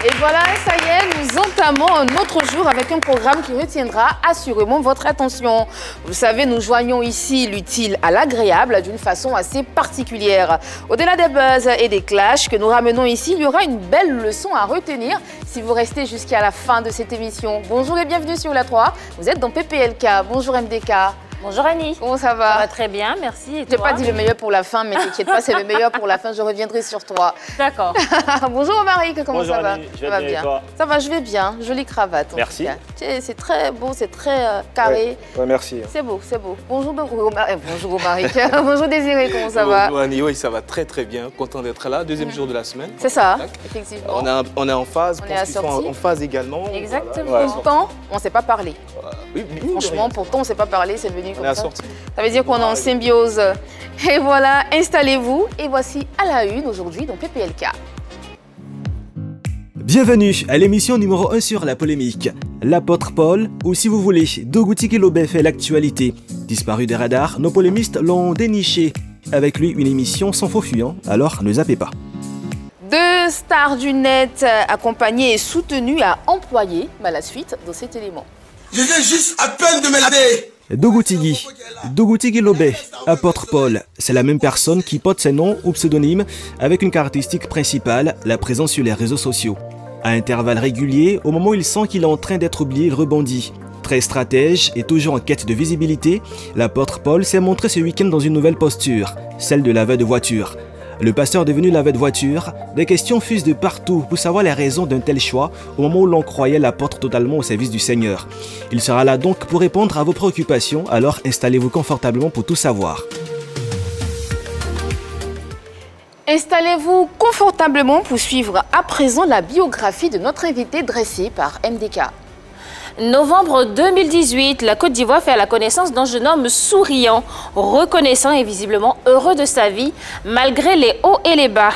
Et voilà, ça y est, nous entamons un autre jour avec un programme qui retiendra assurément votre attention. Vous savez, nous joignons ici l'utile à l'agréable d'une façon assez particulière. Au-delà des buzz et des clashs que nous ramenons ici, il y aura une belle leçon à retenir si vous restez jusqu'à la fin de cette émission. Bonjour et bienvenue sur la 3. Vous êtes dans PPLK. Bonjour MDK. Bonjour Annie. Comment ça va? Ça va très bien, merci. Je n'ai pas dit le meilleur pour la fin, mais t'inquiète pas, c'est le meilleur pour la fin. Je reviendrai sur toi. D'accord. Bonjour Marie, comment ça va? Je vais bien et toi? Ça va, je vais bien. Jolie cravate. Merci. C'est très beau, c'est très carré. Ouais, merci. C'est beau, c'est beau. Bonjour Marie. Bonjour Désiré, comment ça va? Bonjour Annie, oui, ça va très très bien. Content d'être là. Deuxième jour de la semaine. C'est ça, effectivement. On est en phase. On est assortis. En phase également. Exactement. Voilà. Pourtant, on ne s'est pas parlé. Oui, Franchement, pourtant, on ne s'est pas parlé, c'est venu comme ça. assortis. Ça veut dire qu'on est en symbiose. Et voilà, installez-vous. Et voici à la une aujourd'hui dans PPLK. Bienvenue à l'émission numéro 1 sur la polémique. L'apôtre Paul, ou si vous voulez, Dougouti Lobé fait l'actualité. Disparu des radars, nos polémistes l'ont déniché. Avec lui, une émission sans faux fuyant, alors ne zappez pas. Deux stars du net accompagnées et soutenues à employer la suite dans cet élément. Je viens juste à peine de me laver. Dougouti Lobé, apôtre Paul, c'est la même personne qui porte ses noms ou pseudonymes avec une caractéristique principale, la présence sur les réseaux sociaux. À intervalles réguliers, au moment où il sent qu'il est en train d'être oublié, il rebondit. Très stratège et toujours en quête de visibilité, l'apôtre Paul s'est montré ce week-end dans une nouvelle posture, celle de laveur de voiture. Le pasteur devenu laveur de voiture, des questions fusent de partout pour savoir les raisons d'un tel choix au moment où l'on croyait l'apôtre totalement au service du Seigneur. Il sera là donc pour répondre à vos préoccupations, alors installez-vous confortablement pour tout savoir. Installez-vous confortablement pour suivre à présent la biographie de notre invité dressée par MDK. Novembre 2018, la Côte d'Ivoire fait la connaissance d'un jeune homme souriant, reconnaissant et visiblement heureux de sa vie, malgré les hauts et les bas.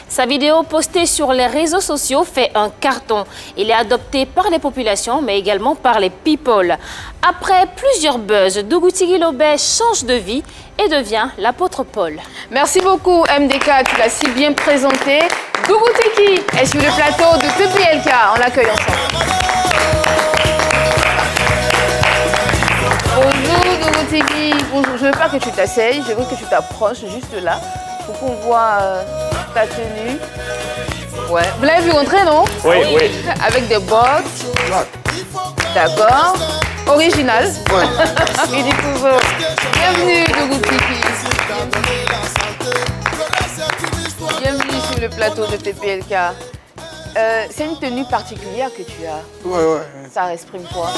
Sa vidéo postée sur les réseaux sociaux fait un carton. Il est adopté par les populations, mais également par les people. Après plusieurs buzz, Dougouti Lobé change de vie et devient l'apôtre Paul. Merci beaucoup MDK, tu l'as si bien présenté. Dougouti est sur le plateau de PPLK, on l'accueille ensemble. Bonjour Dougouti, bonjour. Je ne veux pas que tu t'asseyes, je veux que tu t'approches juste là pour qu'on voit ta tenue. Ouais. Vous l'avez vu rentrer, non? Oui. Avec des bottes. D'accord. Original. Ouais. Il dit toujours. Bienvenue Dougouti. Bienvenue sur le plateau de PPLK. C'est une tenue particulière que tu as. Ouais. Ça exprime quoi?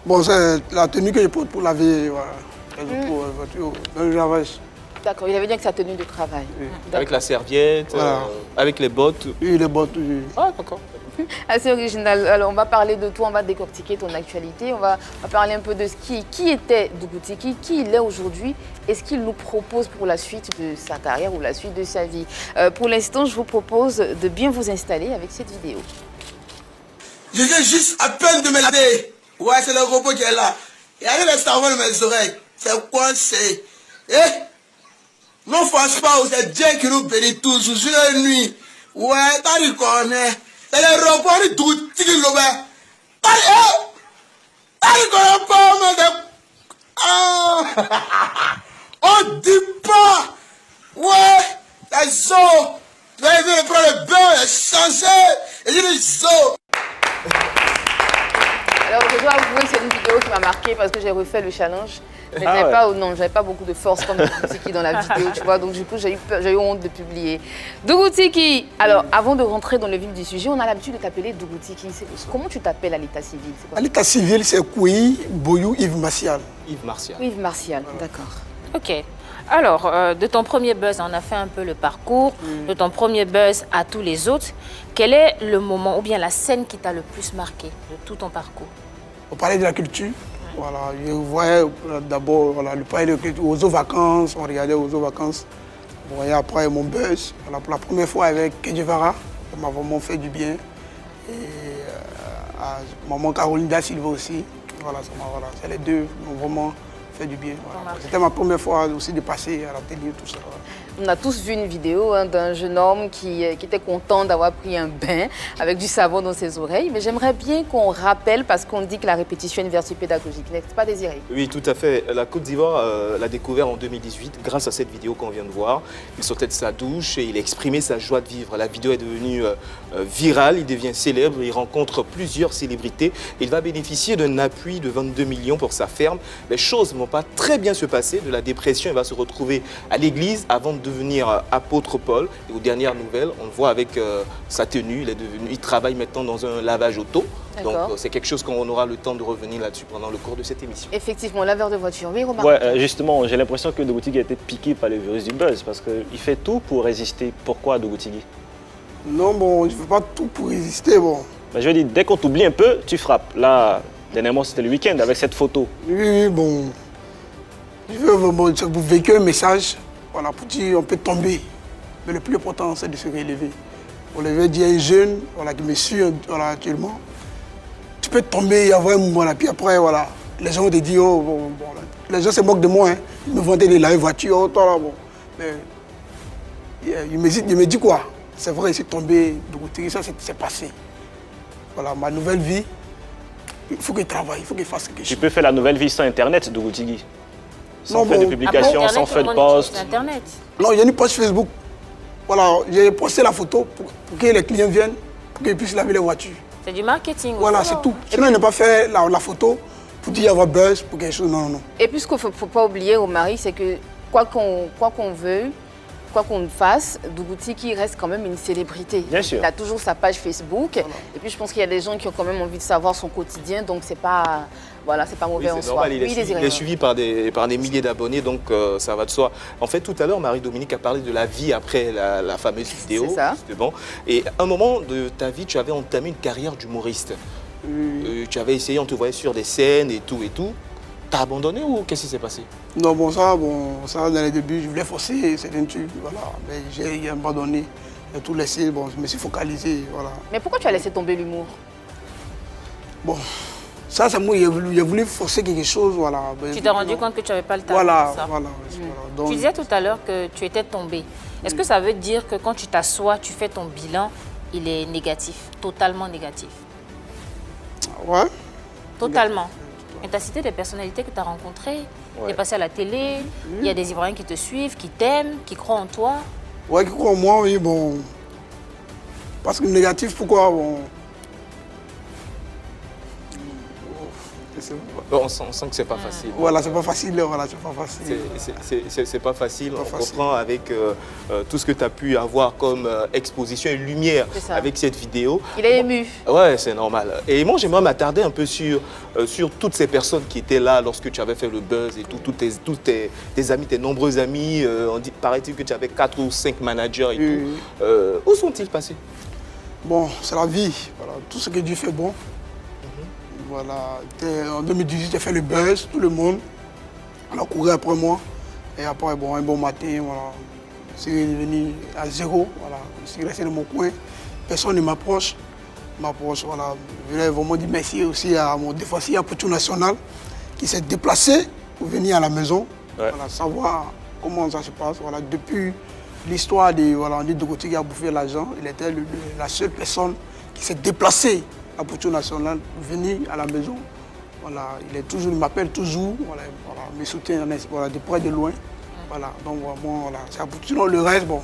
Bon, c'est la tenue que je porte pour laver, voilà. Pour la voiture, le lavage. D'accord, il avait dit que sa tenue de travail. Oui. Avec la serviette, Voilà. avec les bottes. Oui, les bottes, oui. Ah, d'accord. Assez original. Alors, on va parler de toi, on va décortiquer ton actualité. On va parler un peu de qui était Dougouti, qui il est aujourd'hui et ce qu'il nous propose pour la suite de sa carrière ou la suite de sa vie. Pour l'instant, je vous propose de bien vous installer avec cette vidéo. Je viens juste à peine de me laver. Ouais, c'est le robot qui est là. Il y a rien d'instant de mes oreilles. C'est quoi, c'est... Non, franchement, c'est Dieu qui nous bénit tous, jour et nuit. Ouais, t'as dit qu'on est. C'est le robot de Dougouti Lobé. T'as dit qu'on est pas, mais... On dit pas. Ouais, les os. Tu vas venir prendre le beurre, les changer. Et j'ai les os. Alors, je dois avouer que c'est une vidéo qui m'a marquée parce que j'ai refait le challenge. Mais j'avais pas beaucoup de force comme Dougouti dans la vidéo, tu vois. Donc, du coup, j'ai eu honte de publier. Dougouti, alors, avant de rentrer dans le vif du sujet, on a l'habitude de t'appeler Dougouti. Comment tu t'appelles à l'état civil? À l'état civil, c'est Kouyi Boyou Yves Martial. Yves Martial. Yves Martial, d'accord. Ok. Alors, de ton premier buzz, on a fait un peu le parcours, de ton premier buzz à tous les autres. Quel est le moment ou bien la scène qui t'a le plus marqué de tout ton parcours? On parlait de la culture. Voilà, je voyais d'abord le palais de culture aux vacances, on regardait aux vacances. Bon, et après mon buzz, voilà, pour la première fois avec Kedjevara, ça m'a vraiment fait du bien. Et maman Caroline Da Silva aussi. Voilà, c'est les deux qui m'ont vraiment fait du bien. Voilà. C'était ma première fois aussi de passer à la télé, tout ça. On a tous vu une vidéo d'un jeune homme qui était content d'avoir pris un bain avec du savon dans ses oreilles. Mais j'aimerais bien qu'on rappelle, parce qu'on dit que la répétition est une vertu pédagogique, n'est-ce pas Désiré? Oui, tout à fait. La Côte d'Ivoire l'a découvert en 2018 grâce à cette vidéo qu'on vient de voir. Il sortait de sa douche et il exprimait sa joie de vivre. La vidéo est devenue virale, il devient célèbre, il rencontre plusieurs célébrités. Il va bénéficier d'un appui de 22 millions pour sa ferme. Les choses ne vont pas très bien se passer. De la dépression, il va se retrouver à l'église avant de devenir apôtre Paul. Et aux dernières nouvelles, on le voit avec sa tenue. Il travaille maintenant dans un lavage auto. Donc c'est quelque chose qu'on aura le temps de revenir là-dessus pendant le cours de cette émission. Effectivement, laveur de voiture. Oui, Romain. Ouais, justement, j'ai l'impression que Dougoutigui a été piqué par le virus du buzz parce qu'il fait tout pour résister. Pourquoi Dougoutigui? Non, bon, je ne fais pas tout pour résister, bon. Mais je veux dire, dès qu'on t'oublie un peu, tu frappes. Là, dernièrement, c'était le week-end avec cette photo. Oui, bon. Je veux vous véhiculer un message, voilà, pour dire on peut tomber. Mais le plus important, c'est de se relever. On veut dire à un jeune voilà, qui me suit voilà, actuellement, tu peux tomber et avoir un mouvement là. Puis après, voilà, les gens vont te dire, oh, bon, les gens se moquent de moi, hein. Ils me vantent de la voiture, oh, toi là, bon. Mais il me dit quoi? C'est vrai, il s'est tombé, de ça c'est passé. Voilà, ma nouvelle vie, il faut qu'il travaille, il faut qu'il fasse quelque chose. Tu peux faire la nouvelle vie sans Internet, Dougoutigui? Sans faire de publication, sans faire de post. Internet. Non, il y a une page Facebook. Voilà, j'ai posté la photo pour que les clients viennent, pour qu'ils puissent laver les voitures. C'est du marketing. Voilà, c'est tout. Sinon, il n'a pas fait la photo pour dire avoir buzz, pour quelque chose. Non, non. Et puis, ce qu'il ne faut pas oublier, Romary, c'est que quoi qu'on veuille, quoi qu'on fasse, Dougoutigui reste quand même une célébrité. Bien sûr. Il a toujours sa page Facebook. Voilà. Et puis, je pense qu'il y a des gens qui ont quand même envie de savoir son quotidien. Donc, c'est pas... Voilà, c'est pas mauvais en soi. Il est suivi par des milliers d'abonnés, donc ça va de soi. En fait, tout à l'heure, Marie-Dominique a parlé de la vie après la fameuse vidéo. C'est ça. Justement. Et à un moment de ta vie, tu avais entamé une carrière d'humoriste. Tu avais essayé, on te voyait sur des scènes et tout et tout. T'as abandonné ou qu'est-ce qui s'est passé? Non, ça, dans les débuts, je voulais forcer certains trucs, voilà. Mais j'ai abandonné. J'ai tout laissé, bon, je me suis focalisé, voilà. Mais pourquoi tu as laissé tomber l'humour? Bon... Ça, c'est moi, j'ai voulu forcer quelque chose, voilà. Tu t'es rendu compte que tu n'avais pas le temps voilà, de ça. Voilà. Donc, tu disais tout à l'heure que tu étais tombé. Est-ce que ça veut dire que quand tu t'assois, tu fais ton bilan, il est négatif, totalement négatif? Ouais. Totalement. Et tu as cité des personnalités que tu as rencontrées, tu es passé à la télé, il y a des Ivoiriens qui te suivent, qui t'aiment, qui croient en toi. Ouais, qui croient en moi, oui, bon. Parce que négatif, pourquoi bon... On sent que c'est pas facile. Voilà, c'est pas facile. Voilà, c'est pas facile. C'est pas facile. On comprend avec tout ce que tu as pu avoir comme exposition et lumière avec cette vidéo. Il est ému. Ouais, c'est normal. Et moi, j'aimerais m'attarder un peu sur toutes ces personnes qui étaient là lorsque tu avais fait le buzz et tous tes amis, tes nombreux amis. Paraît-il que tu avais 4 ou 5 managers et tout. Où sont-ils passés? Bon, c'est la vie. Voilà, tout ce que Dieu fait bon. Voilà, en 2018, j'ai fait le buzz, tout le monde. On a couru après moi. Et après, bon, un bon matin, voilà, je suis revenu à zéro. Voilà, je suis resté dans mon coin. Personne ne m'approche. Voilà. Je voulais vraiment dire merci aussi à mon défenseur Apoutou National qui s'est déplacé pour venir à la maison. Ouais. Voilà, savoir comment ça se passe. Voilà, depuis l'histoire de Dougoutigui qui a bouffé l'argent, il était la seule personne qui s'est déplacée à Apoutou National, venir à la maison. Voilà, il m'appelle toujours, voilà, me soutient voilà, de près de loin. Voilà, donc vraiment, voilà, c'est Apoutou. Le reste, bon,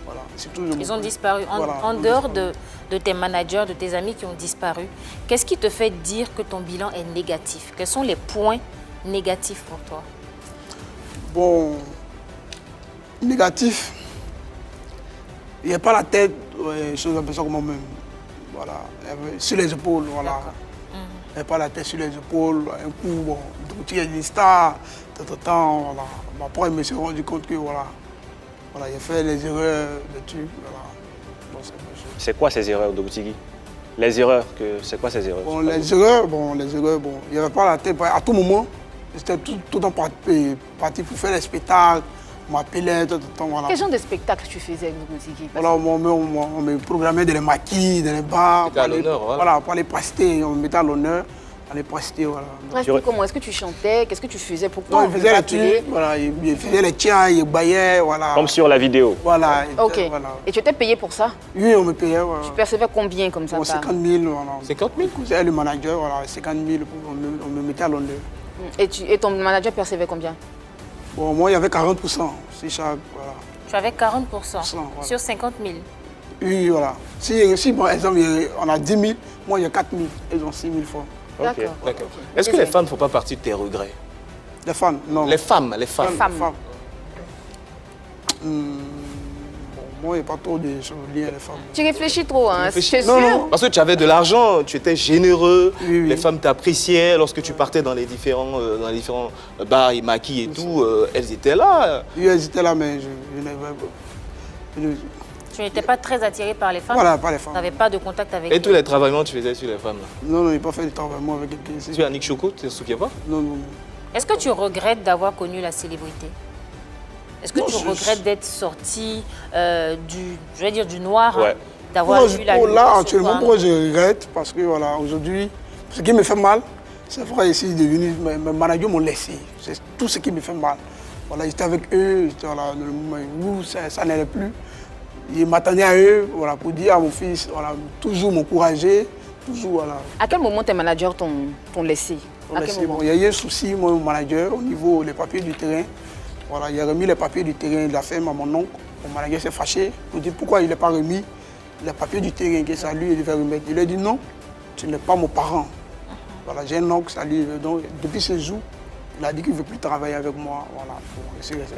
voilà, c'est toujours... Ils ont disparu. En dehors de tes managers, de tes amis qui ont disparu, qu'est-ce qui te fait dire que ton bilan est négatif? Quels sont les points négatifs pour toi? Bon, négatif, il n'y a pas la tête, chose un peu ça comme moi-même. Voilà, sur les épaules, voilà. Il n'y a pas la tête sur les épaules, un coup, bon, il y a des stars, de temps, voilà. Après, je me suis rendu compte que, voilà, il a fait les erreurs de tout, voilà. C'est quoi ces erreurs, Dougoutigui? Les erreurs, c'est quoi ces erreurs? Bon, les erreurs, il n'y avait pas la tête, à tout moment, j'étais tout le temps parti pour faire des spectacles. M'appelait tout le temps, voilà. Quel genre de spectacle tu faisais avec Dougoutigui? Voilà, on me programmait dans les maquis, dans les bars. À l'honneur, voilà, pour les prester, on me mettait à l'honneur. On est presté, voilà. Comment est-ce que tu chantais? Qu'est-ce que tu faisais? Pourquoi il faisait les trucs, voilà, il faisait les tiens, il baillait, voilà. Comme sur la vidéo. Voilà. Ok. Voilà. Et tu étais payé pour ça? Oui, on me payait, voilà. Tu percevais combien comme ça? Bon, 50 000, voilà. 50 000? C'était le manager, voilà, 50 000, on me mettait à l'honneur. Et ton manager percevait combien? Bon, moi, il y avait 40%, c'est chaque, voilà. Tu avais 40% voilà. sur 50 000. Oui, voilà. Si par exemple, on a 10 000, moi, il y a 4 000, ils ont 6 000 fois. D'accord. D'accord. Est-ce que les femmes ne font pas partie de tes regrets? Les femmes, non. Les femmes. Moi, il n'y a pas trop de choses liées à les femmes. Tu réfléchis trop, hein? C'est sûr. Non. Parce que tu avais de l'argent, tu étais généreux, Oui. les femmes t'appréciaient. Lorsque tu partais dans les différents bars et maquis et tout, elles étaient là. Oui, elles étaient là, mais je n'avais pas. Tu n'étais pas très attiré par les femmes? Voilà, pas les femmes. Tu n'avais pas de contact avec Et elles? tous les travaillements que tu faisais sur les femmes là. Non, il n'a pas fait de travail avec quelqu'un. Tu es Annick Choco, tu ne te souviens pas? Non. Est-ce que tu regrettes d'avoir connu la célébrité? Est-ce que Non, tu je- regrettes d'être sorti du noir, Ouais. hein, d'avoir vu la lumière Là, sur actuellement, toi? pourquoi je regrette? Parce que voilà, aujourd'hui, ce qui me fait mal, c'est vrai, ici, devenu, mes managers m'ont laissé. C'est tout ce qui me fait mal. Voilà, j'étais avec eux, j'étais voilà, dans le moment où ça n'allait plus. Je m'attendais à eux voilà, pour dire à mon fils, voilà, toujours m'encourager, toujours voilà. À quel moment tes managers t'ont laissé? À quel moment? Bon, il y a eu un souci, moi, mon manager, au niveau des papiers du terrain. Voilà, il a remis les papiers du terrain de la ferme à mon oncle. Mon manager s'est fâché pour dire pourquoi il n'a pas remis les papiers du terrain que ça lui il devait remettre. Il lui a dit non, tu n'es pas mon parent. Voilà, j'ai un oncle, ça lui. Donc, depuis ce jour, il a dit qu'il ne veut plus travailler avec moi. Voilà. Bon,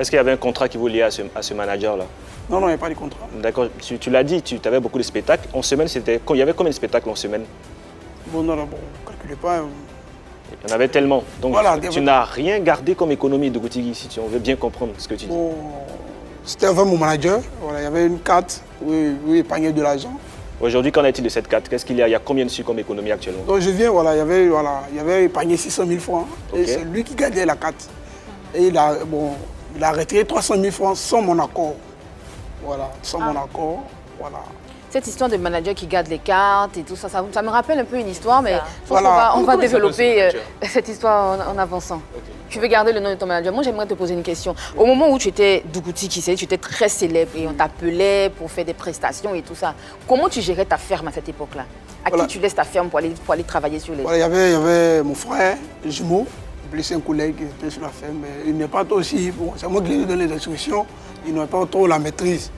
Est-ce qu'il y avait un contrat qui vous liait à ce manager-là? Non, il n'y a pas de contrat. D'accord, tu l'as dit, tu avais beaucoup de spectacles. En semaine, il y avait combien de spectacles en semaine? Bon, ne calculez pas. Il y en avait tellement. Donc Voilà, tu n'as rien gardé comme économie de Goutigi, si on veut bien comprendre ce que tu dis. Bon, c'était avec mon manager. Voilà, il y avait une carte où il épargnait de l'argent. Aujourd'hui, qu'en est-il de cette carte? Qu'est-ce qu'il y a? Il y a combien dessus comme économie actuellement? Donc je viens, voilà, il y avait épargné 600 000 francs. Et Ok. c'est lui qui gardait la carte. Et il a retiré 300 000 francs sans mon accord. Voilà, sans mon accord. Voilà. Cette histoire de manager qui garde les cartes et tout ça, ça me rappelle un peu une histoire, mais je pense Voilà. qu'on va Comment il s'appelle, ce développer manager? cette histoire en avançant. Tu veux garder le nom de ton manager? Moi, j'aimerais te poser une question. Au moment où tu étais Dougouti Kisséé, tu étais très célèbre et on t'appelait pour faire des prestations et tout ça. Comment tu gérais ta ferme à cette époque-là? À Voilà. qui tu laisses ta ferme pour aller travailler sur les... Voilà, il y avait mon frère, jumeau, blessé un collègue qui était sur la ferme. Mais il n'est pas trop aussi. Bon, c'est moi qui lui donne les instructions. Il n'a pas trop la maîtrise.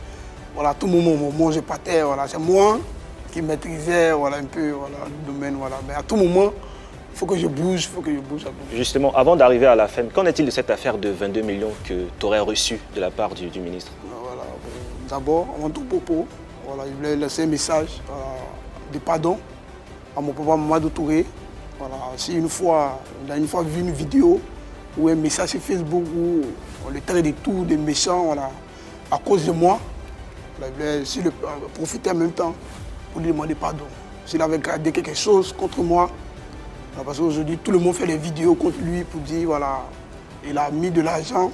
Voilà, à tout moment, je partais. Voilà, c'est moi qui maîtrisais voilà, un peu voilà, le domaine. Voilà. Mais à tout moment, il faut que je bouge, Justement, avant d'arriver à la fin, qu'en est-il de cette affaire de 22 millions que tu aurais reçu de la part du ministre? Voilà, bon, d'abord, avant tout propos, voilà, je voulais laisser un message de pardon à mon papa Mamadou Touré. Voilà, si il a une fois vu une vidéo ou un message sur Facebook où on le traite de tout, des méchants, voilà, à cause de moi, voilà, je voulais profiter en même temps pour lui demander pardon. S'il avait gardé quelque chose contre moi, voilà, parce qu'aujourd'hui tout le monde fait des vidéos contre lui pour dire voilà, il a mis de l'argent.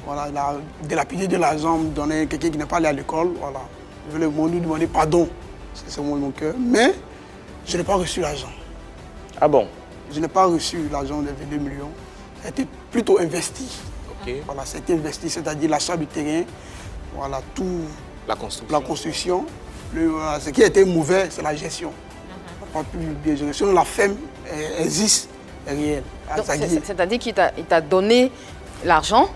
Voilà, il a dilapidé de l'argent, me donner quelqu'un qui n'est pas allé à l'école. Voilà. Je voulais lui demander pardon, parce que c'est mon cœur. Mais je n'ai pas reçu l'argent. Ah bon? Je n'ai pas reçu l'argent de 22 millions. Ça a été plutôt investi. Ok. Voilà, ça a été investi, c'est-à-dire l'achat du terrain, voilà, tout, La construction. la construction. Voilà, ce qui a été mauvais, c'est la gestion. Pas plus bien géré. Sinon, la ferme existe, est réelle. Donc, c'est-à-dire qu'il t'a donné l'argent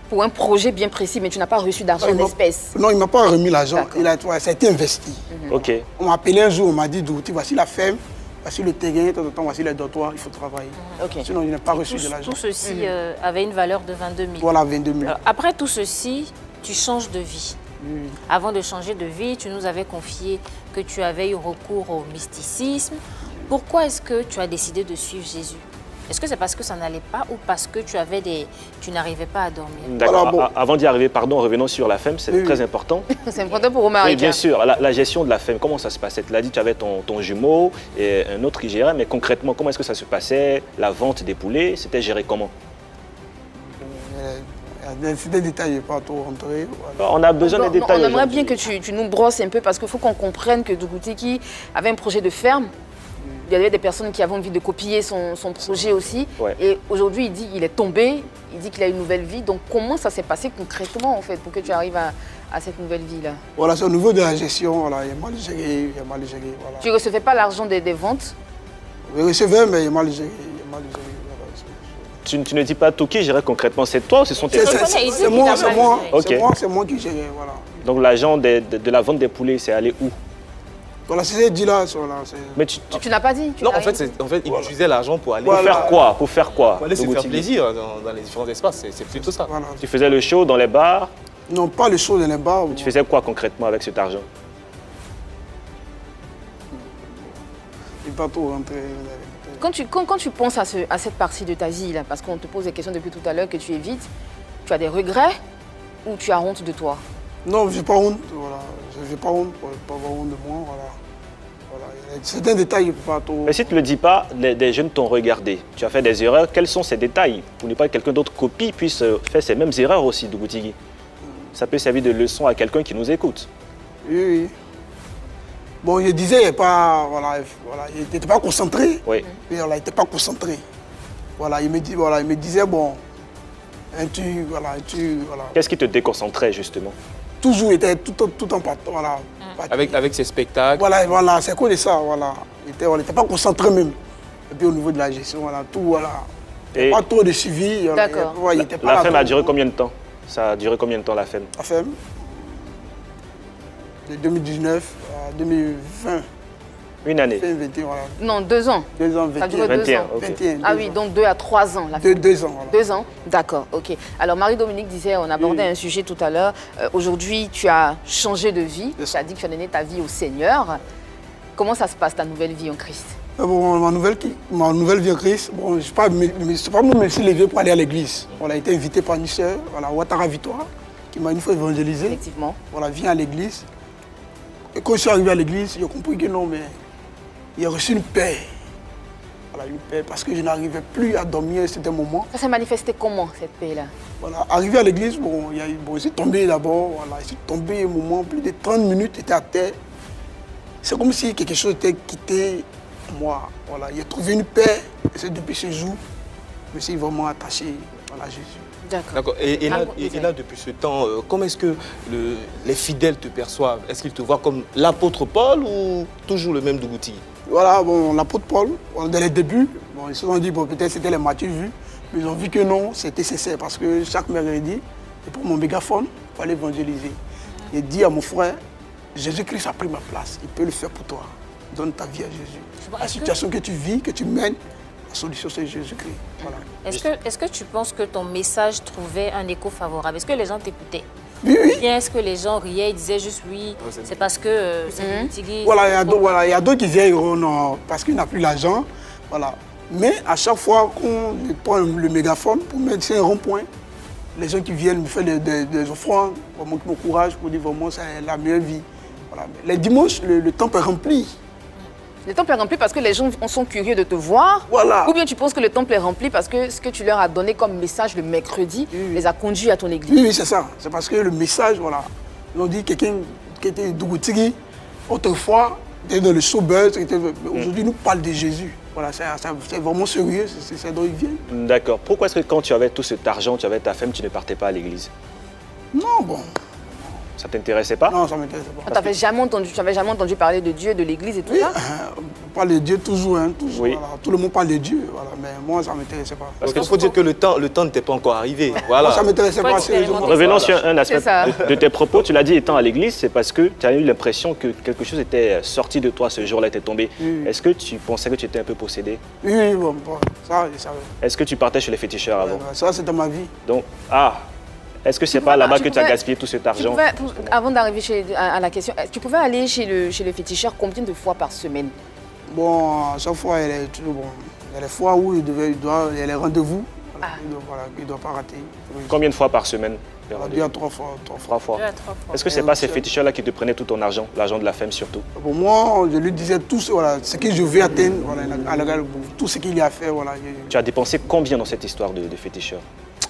pour un projet bien précis, mais tu n'as pas reçu d'argent en espèces. Non, il ne m'a pas remis l'argent. D'accord. Ça a été investi. Ok. On m'a appelé un jour, on m'a dit, Dougouti, voici la ferme, voici le terrain, voici les dortoirs, il faut travailler. Ok. Sinon, je n'ai pas reçu de l'argent. Tout ceci avait une valeur de 22 000. Voilà, 22 000. Alors, après tout ceci, tu changes de vie. Oui. Avant de changer de vie, tu nous avais confié que tu avais eu recours au mysticisme. Pourquoi est-ce que tu as décidé de suivre Jésus? Est-ce que c'est parce que ça n'allait pas ou parce que tu n'arrivais pas à dormir? D'accord. Voilà, bon. Avant d'y arriver, pardon, revenons sur la femme, c'est Oui, très oui. important. C'est important pour Omar. Oui, bien sûr. La gestion de la femme, comment ça se passait? Tu l'as dit, tu avais ton jumeau et un autre qui gérait, mais concrètement, comment est-ce que ça se passait? La vente des poulets, c'était géré comment? C'est des détails, je ne vais pas trop rentrer. Voilà. On a besoin des détails. On aimerait aujourd'hui. bien que tu nous brosses un peu parce qu'il faut qu'on comprenne que Dougouti avait un projet de ferme il y avait des personnes qui avaient envie de copier son projet aussi. Ouais. Et aujourd'hui, il dit qu'il est tombé, il dit qu'il a une nouvelle vie. Donc, comment ça s'est passé concrètement, en fait, pour que tu arrives à cette nouvelle vie-là? Voilà, c'est au niveau de la gestion, voilà, il est mal géré, voilà. Tu ne recevais pas l'argent des ventes? Je recevais, mais il est mal géré, voilà. Tu ne dis pas tout qui gérait concrètement, c'est toi ou ce sont tes frères? C'est moi, Ok. c'est moi qui gérais, voilà. Donc l'argent de la vente des poulets, c'est allé où? Voilà, c'est dit là, voilà. Mais Tu n'as pas dit? Non, en fait, il utilisait l'argent pour aller Pour faire quoi? Pour faire quoi? Pour aller se faire plaisir dans les différents espaces, c'est plutôt ça. Voilà. Tu faisais le show dans les bars? Non, pas le show dans les bars. Tu faisais quoi concrètement avec cet argent? Il n'est pas trop rentré. Quand tu penses à cette partie de ta vie, là, parce qu'on te pose des questions depuis tout à l'heure que tu évites, tu as des regrets ou tu as honte de toi? Non, je n'ai pas honte, voilà. Je n'ai pas honte, pas avoir honte de moi, voilà. Voilà. C'est un détail, je ne peux pas trop... Mais si tu ne le dis pas, des jeunes t'ont regardé. Tu as fait des erreurs. Quels sont ces détails? Pour ne pas que quelqu'un d'autre copie puisse faire ces mêmes erreurs aussi, Dougoutigui. Ça peut servir de leçon à quelqu'un qui nous écoute. Oui, oui. Bon, je disais, il n'était pas concentré. Oui. Mais voilà, il n'était pas concentré. Voilà, il me disait, bon, voilà. Qu'est-ce qui te déconcentrait, justement? Toujours, il était tout en partant, voilà. Avec ses spectacles. Voilà, c'est quoi de ça, voilà. Il n'était pas concentré même. Et puis au niveau de la gestion, voilà, tout, voilà. Et pas trop de suivi. D'accord. La femme a duré combien de temps? Ça a duré combien de temps, la femme? La femme, de 2019 à 2020. Une année. 2021, voilà. Non, 2 ans. 2 ans, Ça a 21. duré 2 21, ans. ok. 21, Ah 2 oui, ans. donc 2 à 3 ans. 2 ans, voilà. 2 ans, d'accord, ok. Alors Marie-Dominique disait, on abordait un sujet tout à l'heure. Aujourd'hui, tu as changé de vie. Tu as dit que tu as donné ta vie au Seigneur. Comment ça se passe, ta nouvelle vie en Christ? Bon, ma nouvelle vie en Christ, bon, je ne sais pas me suis levé pour aller à l'église. On a été invité par une sœur, voilà, Ouattara Victoire, qui m'a une fois évangélisé. Effectivement. Voilà, viens à l'église. Et quand je suis arrivé à l'église, j'ai compris que non, mais il a reçu une paix. Voilà, une paix, parce que je n'arrivais plus à dormir à certains moments. Ça s'est manifesté comment, cette paix-là? Voilà, arrivé à l'église, bon, je suis tombé d'abord, voilà, je suis tombé un moment, plus de 30 minutes, j'étais à terre. C'est comme si quelque chose était quitté moi. Voilà, j'ai trouvé une paix, et c'est depuis ce jour, je me suis vraiment attaché à Jésus. D'accord. Et là, depuis ce temps, comment est-ce que les fidèles te perçoivent? Est-ce qu'ils te voient comme l'apôtre Paul ou toujours le même Dougoutigui? Voilà, bon, l'apôtre Paul, dans les débuts, bon, ils se sont dit, bon, peut-être c'était les Matthieu vus, mais ils ont vu que non, c'était nécessaire parce que chaque mercredi, et pour mon mégaphone, il fallait évangéliser. J'ai dit à mon frère, Jésus-Christ a pris ma place, il peut le faire pour toi. Donne ta vie à Jésus. La situation que tu vis, que tu mènes, la solution c'est Jésus-Christ. Voilà. Est-ce que tu penses que ton message trouvait un écho favorable? Est-ce que les gens t'écoutaient? Oui, oui. Bien, est-ce que les gens riaient, ils disaient juste oui, c'est parce que c'est Dougoutigui? Voilà, il y a d'autres qui disent non, parce qu'il n'a plus l'argent. Voilà. Mais à chaque fois qu'on prend le mégaphone pour mettre sur un rond-point, les gens qui viennent me faire des offrandes, vraiment qui m'encouragent pour dire vraiment c'est la meilleure vie. Voilà. Les dimanches, le temple est rempli. Le temple est rempli parce que les gens sont curieux de te voir. Voilà. Ou bien tu penses que le temple est rempli parce que ce que tu leur as donné comme message le mercredi les a conduits à ton église. Oui, oui, c'est ça. C'est parce que le message, voilà. Ils ont dit quelqu'un qui était Dougoutigui, autrefois, était dans le showbuzz. Aujourd'hui, nous parle de Jésus. Voilà, c'est vraiment sérieux, c'est d'où il vient. D'accord. Pourquoi est-ce que quand tu avais tout cet argent, tu avais ta femme, tu ne partais pas à l'église? Non, bon. Ça t'intéressait pas? Non, ça ne m'intéressait pas. Tu n'avais jamais entendu parler de Dieu, de l'église et tout ça? On parle de Dieu toujours, hein, toujours. Oui. Voilà. Tout le monde parle de Dieu, voilà. Mais moi, ça ne m'intéressait pas. Parce qu'il faut dire que le temps n'était pas encore arrivé. Voilà. Moi, ça ne m'intéressait pas sérieusement. Revenons sur un aspect ça. de tes propos. Tu l'as dit, étant à l'église, c'est parce que tu as eu l'impression que quelque chose était sorti de toi ce jour-là, était tombé. Oui. Est-ce que tu pensais que tu étais un peu possédé? Oui, oui, bon, ça, je savais. Est-ce que tu partais chez les féticheurs avant? Ça, c'était ma vie. Donc, est-ce que c'est pas là-bas que tu as gaspillé tout cet argent? Avant d'arriver à la question, tu pouvais aller chez le féticheur combien de fois par semaine? Bon, à chaque fois, il y a les fois où il y a les rendez-vous. Voilà, il ne doit pas rater. Combien de fois par semaine? 2 à 3 fois. 3 fois. 2 à 3 fois. Est-ce que c'est pas ces féticheurs-là qui te prenaient tout ton argent, l'argent de la femme surtout? Pour moi, je lui disais tout ce que je veux atteindre, voilà, tout ce qu'il y a à faire. Voilà. Tu as dépensé combien dans cette histoire de féticheurs?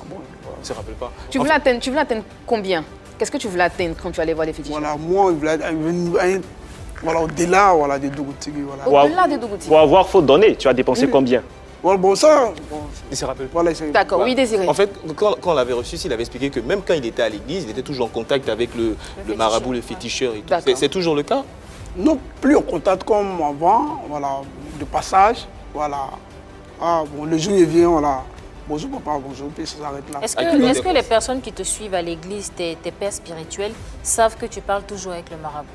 Bon, On ne se rappelle pas. Tu voulais atteindre combien? Qu'est-ce que tu voulais atteindre quand tu allais voir les féticheurs? voilà, moi, il voulait Voilà, au-delà voilà, de Dougoutigui. Voilà. Au-delà de Dougoutigui. Pour avoir, faut donner. Tu as dépensé combien? Voilà, bon, ça... Bon, Il se rappelle. voilà, D'accord, oui, Désiré. En fait, quand on l'avait reçu, il avait expliqué que même quand il était à l'église, il était toujours en contact avec le marabout, le féticheur et tout. C'est toujours le cas? Non, plus en contact comme avant, voilà, de passage, voilà. Ah, bon, le jour il vient, voilà. Bonjour papa, bonjour, puis ça s'arrête là. Est-ce que les personnes qui te suivent à l'église, tes pères spirituels, savent que tu parles toujours avec le marabout?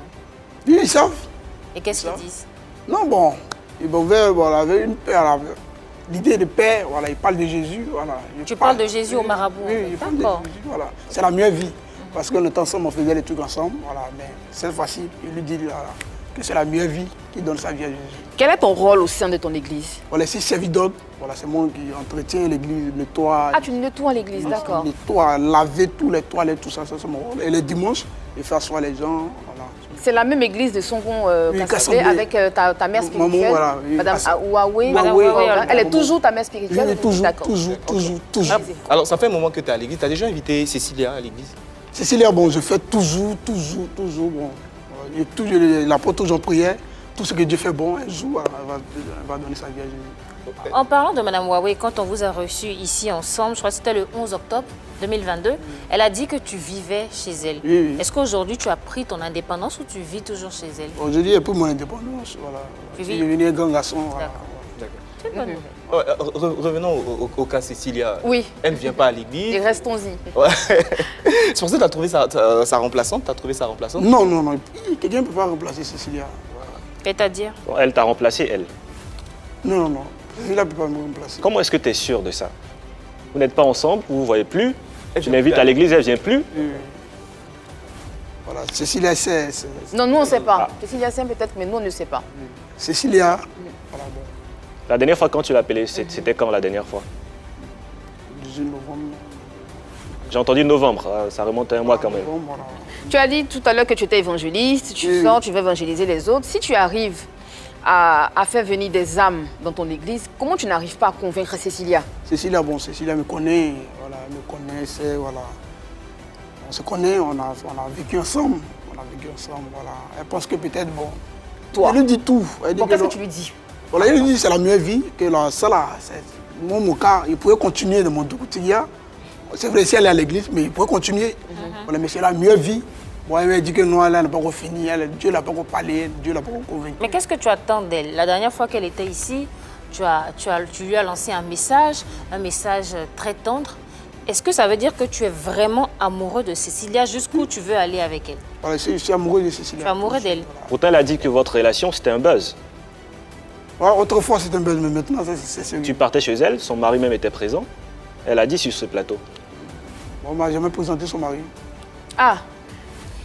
Oui, ils savent. Et qu'est-ce qu'ils disent? Non, bon, ils m'avaient voilà, une paix, l'idée de paix, voilà, ils parlent de Jésus, voilà. Tu parles de Jésus au marabout? Oui, ils parlent de Jésus, voilà. C'est la meilleure vie, parce qu'on était ensemble, on faisait les trucs ensemble, voilà, mais cette fois-ci, il lui dit voilà, que c'est la meilleure vie qui donne sa vie à Jésus. Quel est ton rôle au sein de ton église? Voilà, c'est servidor, voilà, c'est moi qui entretiens l'église, nettoie. Ah, tu nettoies l'église, d'accord. Nettoie, laver tous les toilettes, tout ça, c'est mon rôle. Et les dimanches, il fait asseoir les gens, voilà. C'est la même église de Songon Oui, Kassambe avec ta mère spirituelle, maman, voilà, oui, Madame Ouahoué. Elle est toujours ta mère spirituelle? Oui, toujours, d'accord. toujours. Alors, ça fait un moment que tu es à l'église. Tu as déjà invité Cécilia à l'église? Cécilia, bon, je fais toujours, bon. L'apôtre toujours en prière. Tout ce que Dieu fait bon, un jour, elle va donner sa vie à Jésus. En parlant de Mme Ouahoué, quand on vous a reçu ici ensemble, je crois que c'était le 11 octobre 2022, elle a dit que tu vivais chez elle. Oui. Est-ce qu'aujourd'hui tu as pris ton indépendance ou tu vis toujours chez elle? Aujourd'hui, j'ai pris mon indépendance, voilà. Je suis devenu un grand garçon, voilà. C'est une bonne nouvelle. Revenons au cas Cécilia. Oui. Elle ne vient pas à l'église. Et restons-y. Ouais. C'est pour ça que tu as trouvé sa remplaçante? Tu as trouvé sa remplaçante? Non. Quelqu'un ne peut pas remplacer Cécilia. C'est-à-dire? Bon, elle t'a remplacé, elle. Non. Il ne peut pas me remplacer. Comment est-ce que tu es sûr de ça? Vous n'êtes pas ensemble, vous ne vous voyez plus. Tu l'invites à l'église, elle ne vient plus. Oui. Voilà, Cécilia, c'est... Non, nous on ne sait pas. Cécilia sait peut-être, mais nous on ne sait pas. Cécilia, voilà, bon. La dernière fois, quand tu l'as appelée, c'était quand la dernière fois? 18 novembre. J'ai entendu novembre, ça remonte à un mois quand même. Novembre, voilà. Tu as dit tout à l'heure que tu étais évangéliste, tu sors, tu veux évangéliser les autres. Si tu arrives à faire venir des âmes dans ton église, comment tu n'arrives pas à convaincre Cécilia? Cécilia me connaît, voilà, elle me connaît, voilà. On se connaît, on a vécu ensemble, voilà. Elle pense que peut-être, bon, Toi. Elle lui dit tout. Bon, qu'est-ce que tu lui dis? Voilà, il lui dit que c'est la meilleure vie, que ça là, moi, mon cas, il pourrait continuer de mon Dougoutigui. C'est vrai, si elle est à l'église, mais il pourrait continuer. Voilà, mais c'est la meilleure vie. Bon, elle m'a dit que non, elle n'a pas encore fini, Dieu n'a pas encore parlé, Dieu n'a pas encore convaincu. Mais qu'est-ce que tu attends d'elle? La dernière fois qu'elle était ici, tu lui as lancé un message très tendre. Est-ce que ça veut dire que tu es vraiment amoureux de Cécilia jusqu'où tu veux aller avec elle? Voilà, je suis amoureux de Cécilia. Tu es amoureux d'elle? Voilà. Pourtant, elle a dit que votre relation, c'était un buzz. Ouais, autrefois, c'était un buzz, mais maintenant, c'est sérieux. Tu partais chez elle, son mari même était présent. Elle a dit sur ce plateau. Bon, on m'a jamais présenté son mari. Ah,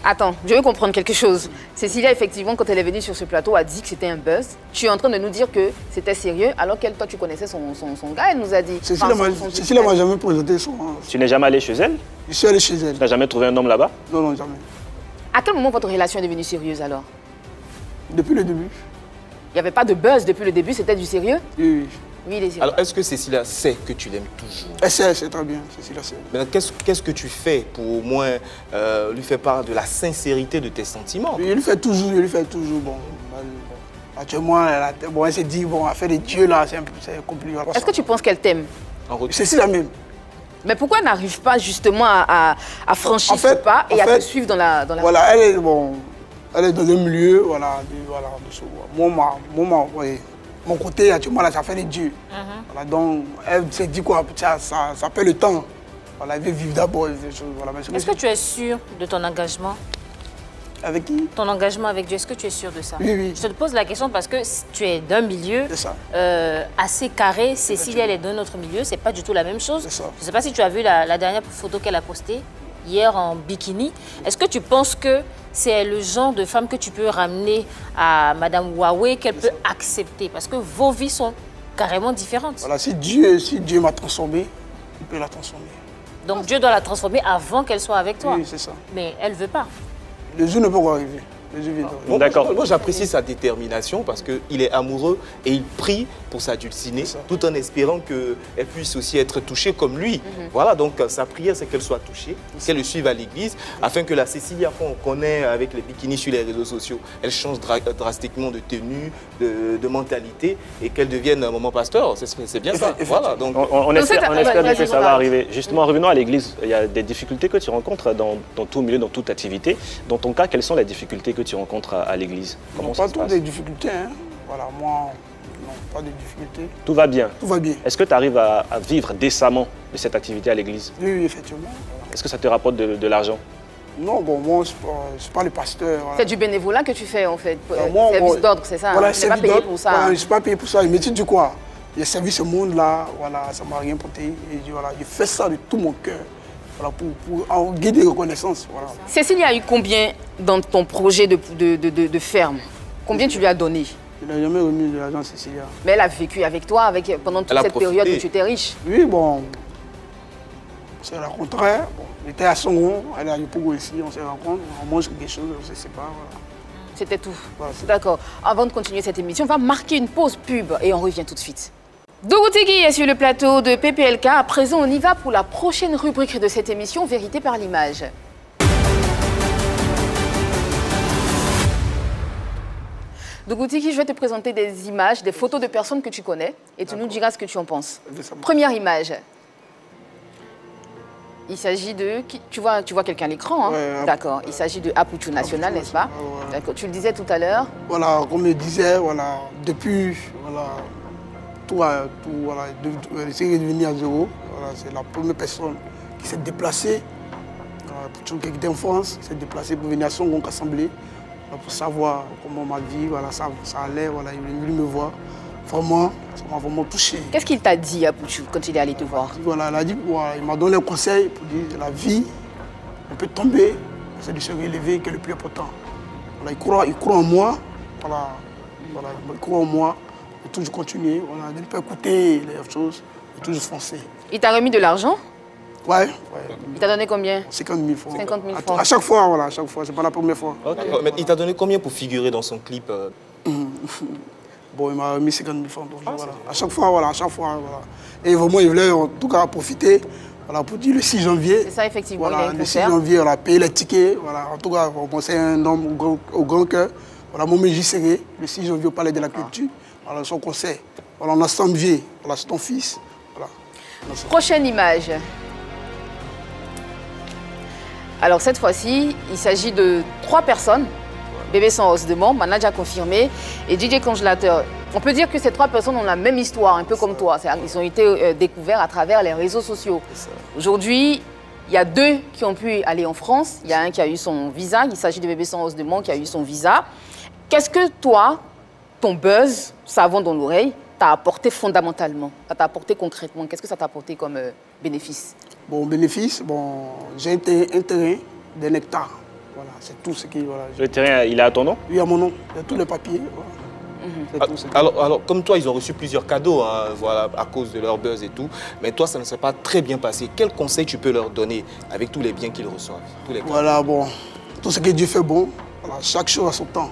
attends, je veux comprendre quelque chose. Cécilia, effectivement, quand elle est venue sur ce plateau, a dit que c'était un buzz. Tu es en train de nous dire que c'était sérieux, alors qu'elle, toi, tu connaissais son gars, elle nous a dit. Cécilia ne m'a jamais présenté son... Tu n'es jamais allé chez elle? Je suis allé chez elle. Tu n'as jamais trouvé un homme là-bas? Non, jamais. À quel moment votre relation est devenue sérieuse alors? Depuis le début. Il n'y avait pas de buzz depuis le début, c'était du sérieux? Oui. Oui, Désiré. Alors, est-ce que Cécilia sait que tu l'aimes toujours? Elle sait, c'est très bien, Cécilia sait. Maintenant, qu'est-ce que tu fais pour au moins lui faire part de la sincérité de tes sentiments? Il lui fait toujours, bon. Actuellement, elle s'est dit, bon, affaire de Dieu, là, c'est compliqué. Est-ce que tu penses qu'elle t'aime? Cécilia même. Mais pourquoi elle n'arrive pas justement à franchir ce pas et à te suivre dans la... Voilà, elle est dans un milieu, voilà, mon côté, actuellement, là, ça fait de Dieu. Voilà, donc, elle s'est dit quoi, ça fait le temps. Voilà, elle veut vivre d'abord. Voilà, est-ce que tu es sûr de ton engagement? Avec qui? Ton engagement avec Dieu, est-ce que tu es sûr de ça? Oui. Je te pose la question parce que tu es d'un milieu assez carré. Cécilia, elle est d'un autre milieu. C'est pas du tout la même chose. Je ne sais pas si tu as vu la dernière photo qu'elle a postée hier en bikini. Est-ce que tu penses que c'est le genre de femme que tu peux ramener à Madame Ouahoué, qu'elle peut accepter? Parce que vos vies sont carrément différentes. Voilà, si Dieu m'a transformé, il peut la transformer. Donc Dieu doit la transformer avant qu'elle soit avec toi? Oui, c'est ça. Mais elle ne veut pas. Le jour ne peut pas arriver. Les jeux vidéo. D'accord. Moi, j'apprécie sa détermination parce qu'il est amoureux et il prie pour sa dulcinée tout en espérant qu'elle puisse aussi être touchée comme lui. Voilà, donc sa prière, c'est qu'elle soit touchée, qu'elle le suive à l'église, afin que la Cécilia qu'on connaît avec les bikinis sur les réseaux sociaux, elle change drastiquement de tenue, de mentalité et qu'elle devienne un moment pasteur. C'est bien ça. Voilà, donc on espère bien que ça va arriver. Justement, revenons à l'église, il y a des difficultés que tu rencontres dans tout milieu, dans toute activité. Dans ton cas, quelles sont les difficultés que tu rencontres à l'église? Comment ça se passe? Pas des difficultés, hein. Voilà, moi, non, pas de difficultés. Tout va bien? Tout va bien. Est-ce que tu arrives à vivre décemment de cette activité à l'église? Oui, effectivement. Est-ce que ça te rapporte de l'argent? Non, bon, moi, je ne suis pas le pasteur. Voilà. C'est du bénévolat que tu fais, en fait. Service d'ordre, c'est ça? Voilà, tu n'es pas payé pour ça? Voilà, je ne suis pas payé pour ça. Mais tu dis quoi? J'ai servi ce monde-là, voilà, ça ne m'a rien porté. Et voilà, je fais ça de tout mon cœur. Voilà, pour guide de reconnaissance. Voilà. Cécile, il y a eu combien dans ton projet de ferme? Combien tu lui as donné? Il n'a jamais remis de l'argent, Cécilia. Mais elle a vécu avec toi pendant toute cette période où tu étais riche. Oui, bon, on s'est rencontrés. Bon, elle était à Songon, elle est à Yopougo ici, on s'est rencontrés, on mange quelque chose, on se sépare. Voilà. C'était tout. Voilà, d'accord. Avant de continuer cette émission, on va marquer une pause pub et on revient tout de suite. Dougou Tigui est sur le plateau de PPLK. À présent, on y va pour la prochaine rubrique de cette émission, Vérité par l'image. Dougou Tigui, je vais te présenter des images, des photos de personnes que tu connais et tu nous diras ce que tu en penses. Première image. Il s'agit de... Tu vois quelqu'un à l'écran, hein? Ouais, d'accord. Il s'agit de Aputu National, n'est-ce pas? Ouais. D'accord. Tu le disais tout à l'heure. Voilà, comme je disais, voilà, depuis... Voilà, voilà, c'est revenu à zéro. Voilà, c'est la première personne qui s'est déplacée, pour qui était en France, s'est déplacée pour venir à Songon Assemblée, pour savoir comment ma vie, voilà, ça allait, voilà, il est venu me voir. Vraiment, ça m'a vraiment touché. Qu'est-ce qu'il t'a dit, Aputu, quand il est allé te voir? Voilà, il m'a donné un conseil pour dire la vie, on peut tomber, c'est de se relever qui est le plus important. Voilà, il croit en moi, voilà, il croit en moi. De toujours continuer, voilà, de ne pas écouter les choses, de toujours foncer. Il t'a remis de l'argent? Ouais. Il t'a donné combien? 50 000 francs. 50 000 francs. À chaque fois, voilà, à chaque fois, c'est pas la première fois. Okay. Mais il t'a donné combien pour figurer dans son clip? Bon, il m'a remis 50 000 francs. Donc, voilà. À chaque fois, voilà. Et vraiment, il voulait en tout cas profiter, voilà, pour dire le 6 janvier. C'est ça, effectivement, voilà, il a un le 6 janvier, on a payé les tickets. Voilà, en tout cas, on pensait un homme au grand cœur. Voilà, mon Méji Serré, le 6 janvier au Palais de la Culture. Voilà, son conseil. Voilà, on a Samvier, voilà, c'est ton fils. Voilà. Prochaine image. Alors cette fois-ci, il s'agit de 3 personnes. Bébé sans os de membre, Manager confirmé et DJ Congélateur. On peut dire que ces 3 personnes ont la même histoire, un peu comme toi. Ils ont été découverts à travers les réseaux sociaux. Aujourd'hui, il y a 2 qui ont pu aller en France. Il y a un qui a eu son visa. Il s'agit de Bébé sans os de membre qui a eu son visa. Qu'est-ce que toi, ton buzz, savon dans l'oreille, t'a apporté fondamentalement? Ça t'a apporté concrètement? Qu'est-ce que ça t'a apporté comme bénéfice? Bon, bénéfice, bon, j'ai un terrain de nectar. Voilà, c'est tout ce qui... Voilà, le terrain, il est à ton nom? Oui, à mon nom. Il y a tous les papiers. Voilà. Alors, comme toi, ils ont reçu plusieurs cadeaux, hein, voilà, à cause de leur buzz et tout. Mais toi, ça ne s'est pas très bien passé. Quel conseil tu peux leur donner avec tous les biens qu'ils reçoivent? Voilà, bon, tout ce que Dieu fait bon, voilà, chaque chose a son temps.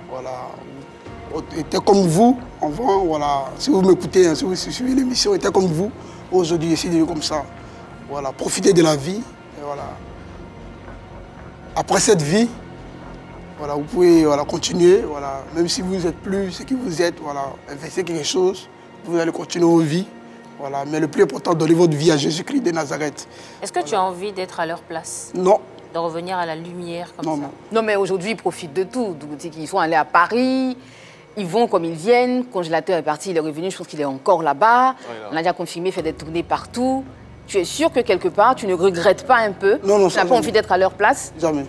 Voilà. Était comme vous, avant, voilà, si vous m'écoutez, hein, si vous suivez l'émission, était comme vous, aujourd'hui, ici, devenu comme ça. Voilà, profitez de la vie, et voilà. Après cette vie, voilà, vous pouvez voilà, continuer, voilà, même si vous n'êtes plus ce que vous êtes, voilà, investissez quelque chose, vous allez continuer vos vies, voilà, mais le plus important, donnez votre vie à Jésus-Christ de Nazareth. Est-ce que tu as envie d'être à leur place? Non. De revenir à la lumière comme ça? Non, mais aujourd'hui, ils profitent de tout. Ils sont allés à Paris, ils vont comme ils viennent. Le congélateur est parti, il est revenu, je pense qu'il est encore là-bas. On a déjà confirmé, il fait des tournées partout. Tu es sûr que quelque part, tu ne regrettes pas un peu? Non, tu n'as pas envie d'être à leur place? Jamais.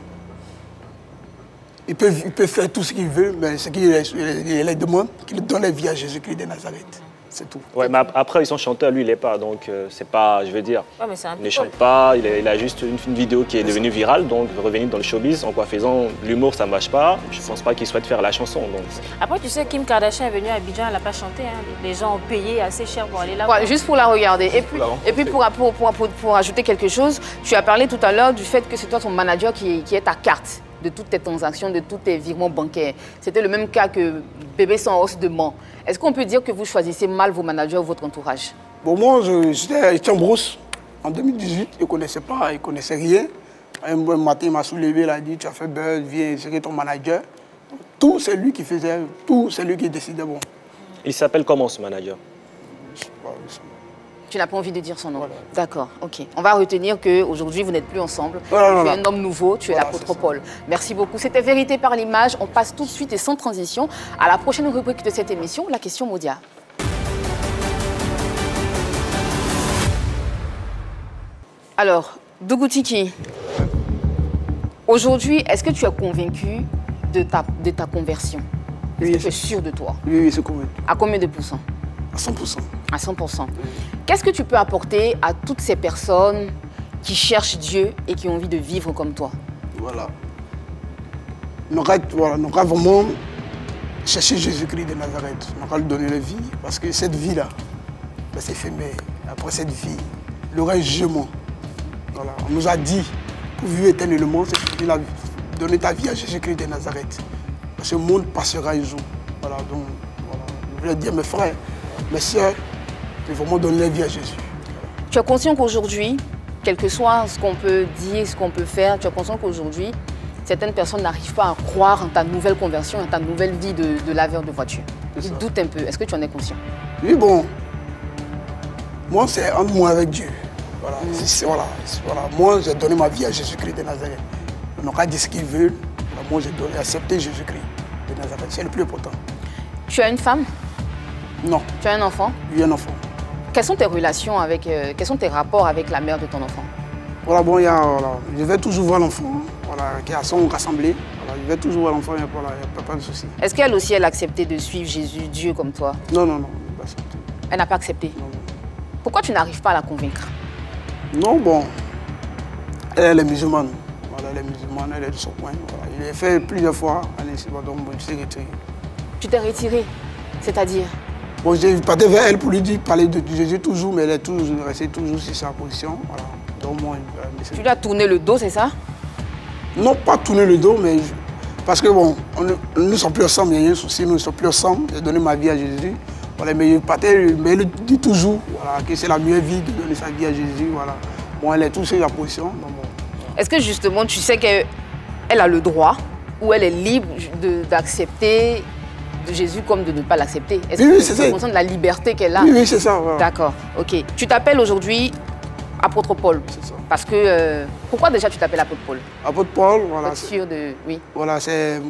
Ils peuvent faire tout ce qu'ils veulent, mais ce qu'ils les demandent, qu'ils donnent la vie à Jésus-Christ de Nazareth. C'est tout. Ouais, mais après, ils sont chanteurs, lui, il n'est pas. Donc, c'est pas, je veux dire, ouais, mais il ne chante pas, il a juste une vidéo qui est devenue virale, donc revenir dans le showbiz en quoi faisant l'humour, ça ne marche pas. Je ne pense pas qu'il souhaite faire la chanson. Donc. Après, tu sais, Kim Kardashian est venue à Abidjan, elle n'a pas chanté. Hein. Les gens ont payé assez cher pour aller là. Ouais, juste pour la regarder. Et puis pour ajouter quelque chose, tu as parlé tout à l'heure du fait que c'est toi ton manager qui est ta carte. de toutes tes transactions, de tous tes virements bancaires. C'était le même cas que Bébé sans os de Mans. Est-ce qu'on peut dire que vous choisissez mal vos managers ou votre entourage? Bon, moi, j'étais en brousse en 2018. Il ne connaissait pas, il ne connaissait rien. Un matin, il m'a soulevé, il a dit, tu as fait buzz, viens gérer ton manager. Tout, c'est lui qui faisait, tout, c'est lui qui décidait. Bon. Il s'appelle comment ce manager? Je sais pas, Tu n'as pas envie de dire son nom. Voilà. D'accord, ok. On va retenir qu'aujourd'hui, vous n'êtes plus ensemble. Voilà, tu es un homme nouveau, tu es Voilà, l'apôtre c'est ça. Paul. Merci beaucoup. C'était Vérité par l'image. On passe tout de suite et sans transition à la prochaine rubrique de cette émission, la question Modia. Alors, Dougoutiki, aujourd'hui, est-ce que tu es convaincu de ta conversion? Est-ce Oui, que tu es sûr de toi? Oui, c'est convaincu. À combien de pourcents? À 100%. À 100%. Qu'est-ce que tu peux apporter à toutes ces personnes qui cherchent Dieu et qui ont envie de vivre comme toi? Voilà. On aura vraiment chercher Jésus-Christ de Nazareth. On aura lui donner la vie. Parce que cette vie-là, ben, c'est éphémère. Après cette vie, le reste jugement. Voilà. On nous a dit, pour vivre éternellement, c'est de donner ta vie à Jésus-Christ de Nazareth. Ce monde passera un jour. Voilà. Donc, voilà. Je voulais dire, mes frères, mes sœurs, il faut vraiment donner la vie à Jésus. Tu es conscient qu'aujourd'hui, quel que soit ce qu'on peut dire, ce qu'on peut faire, tu es conscient qu'aujourd'hui, certaines personnes n'arrivent pas à croire en ta nouvelle conversion, en ta nouvelle vie de laveur de voiture. Ils doutent un peu. Est-ce que tu en es conscient? Oui, bon. Moi, c'est entre moi avec Dieu. Voilà. Voilà. Moi, j'ai donné ma vie à Jésus-Christ de Nazareth. On n'aura dit ce qu'ils veulent. Moi, j'ai accepté Jésus-Christ de Nazareth. C'est le plus important. Tu as une femme? Non. Tu as un enfant? Oui, un enfant. Quelles sont tes relations avec, quels sont tes rapports avec la mère de ton enfant? Voilà, bon, je vais toujours voir l'enfant, voilà, qui est à son assemblée. Voilà, je vais toujours voir l'enfant, il n'y a pas de souci. Est-ce qu'elle aussi, elle a accepté de suivre Jésus, Dieu comme toi? Non, non, non, elle n'a pas accepté. Elle n'a pas accepté? Non, non. Pourquoi tu n'arrives pas à la convaincre? Non, bon, elle est musulmane. Voilà, elle est musulmane, elle est de son coin. Voilà. Il l'a fait plusieurs fois, donc je suis retiré. Tu t'es retiré? C'est-à-dire? Bon, j'ai parlé vers elle pour lui dire, parler de Jésus toujours, mais elle est toujours restée toujours sur sa position. Voilà. Donc, moi, tu lui as tourné le dos, c'est ça? Non, pas tourner le dos, mais parce que bon, nous ne sommes plus ensemble, il y a un souci, nous ne sommes plus ensemble. J'ai donné ma vie à Jésus. Voilà, mais elle dit toujours voilà, que c'est la meilleure vie de donner sa vie à Jésus. Voilà. Bon, elle est toujours sur la position. Donc, bon, voilà. Est-ce que justement, tu sais qu'elle a le droit ou elle est libre d'accepter Jésus comme de ne pas l'accepter? Est-ce que c'est conscient de la liberté qu'elle a? Oui, oui, c'est ça. Voilà. D'accord, ok. Tu t'appelles aujourd'hui Apôtre Paul. C'est ça. Parce que... pourquoi déjà tu t'appelles Apôtre Paul? Apôtre Paul, voilà. Sûr de... Oui. Voilà, c'est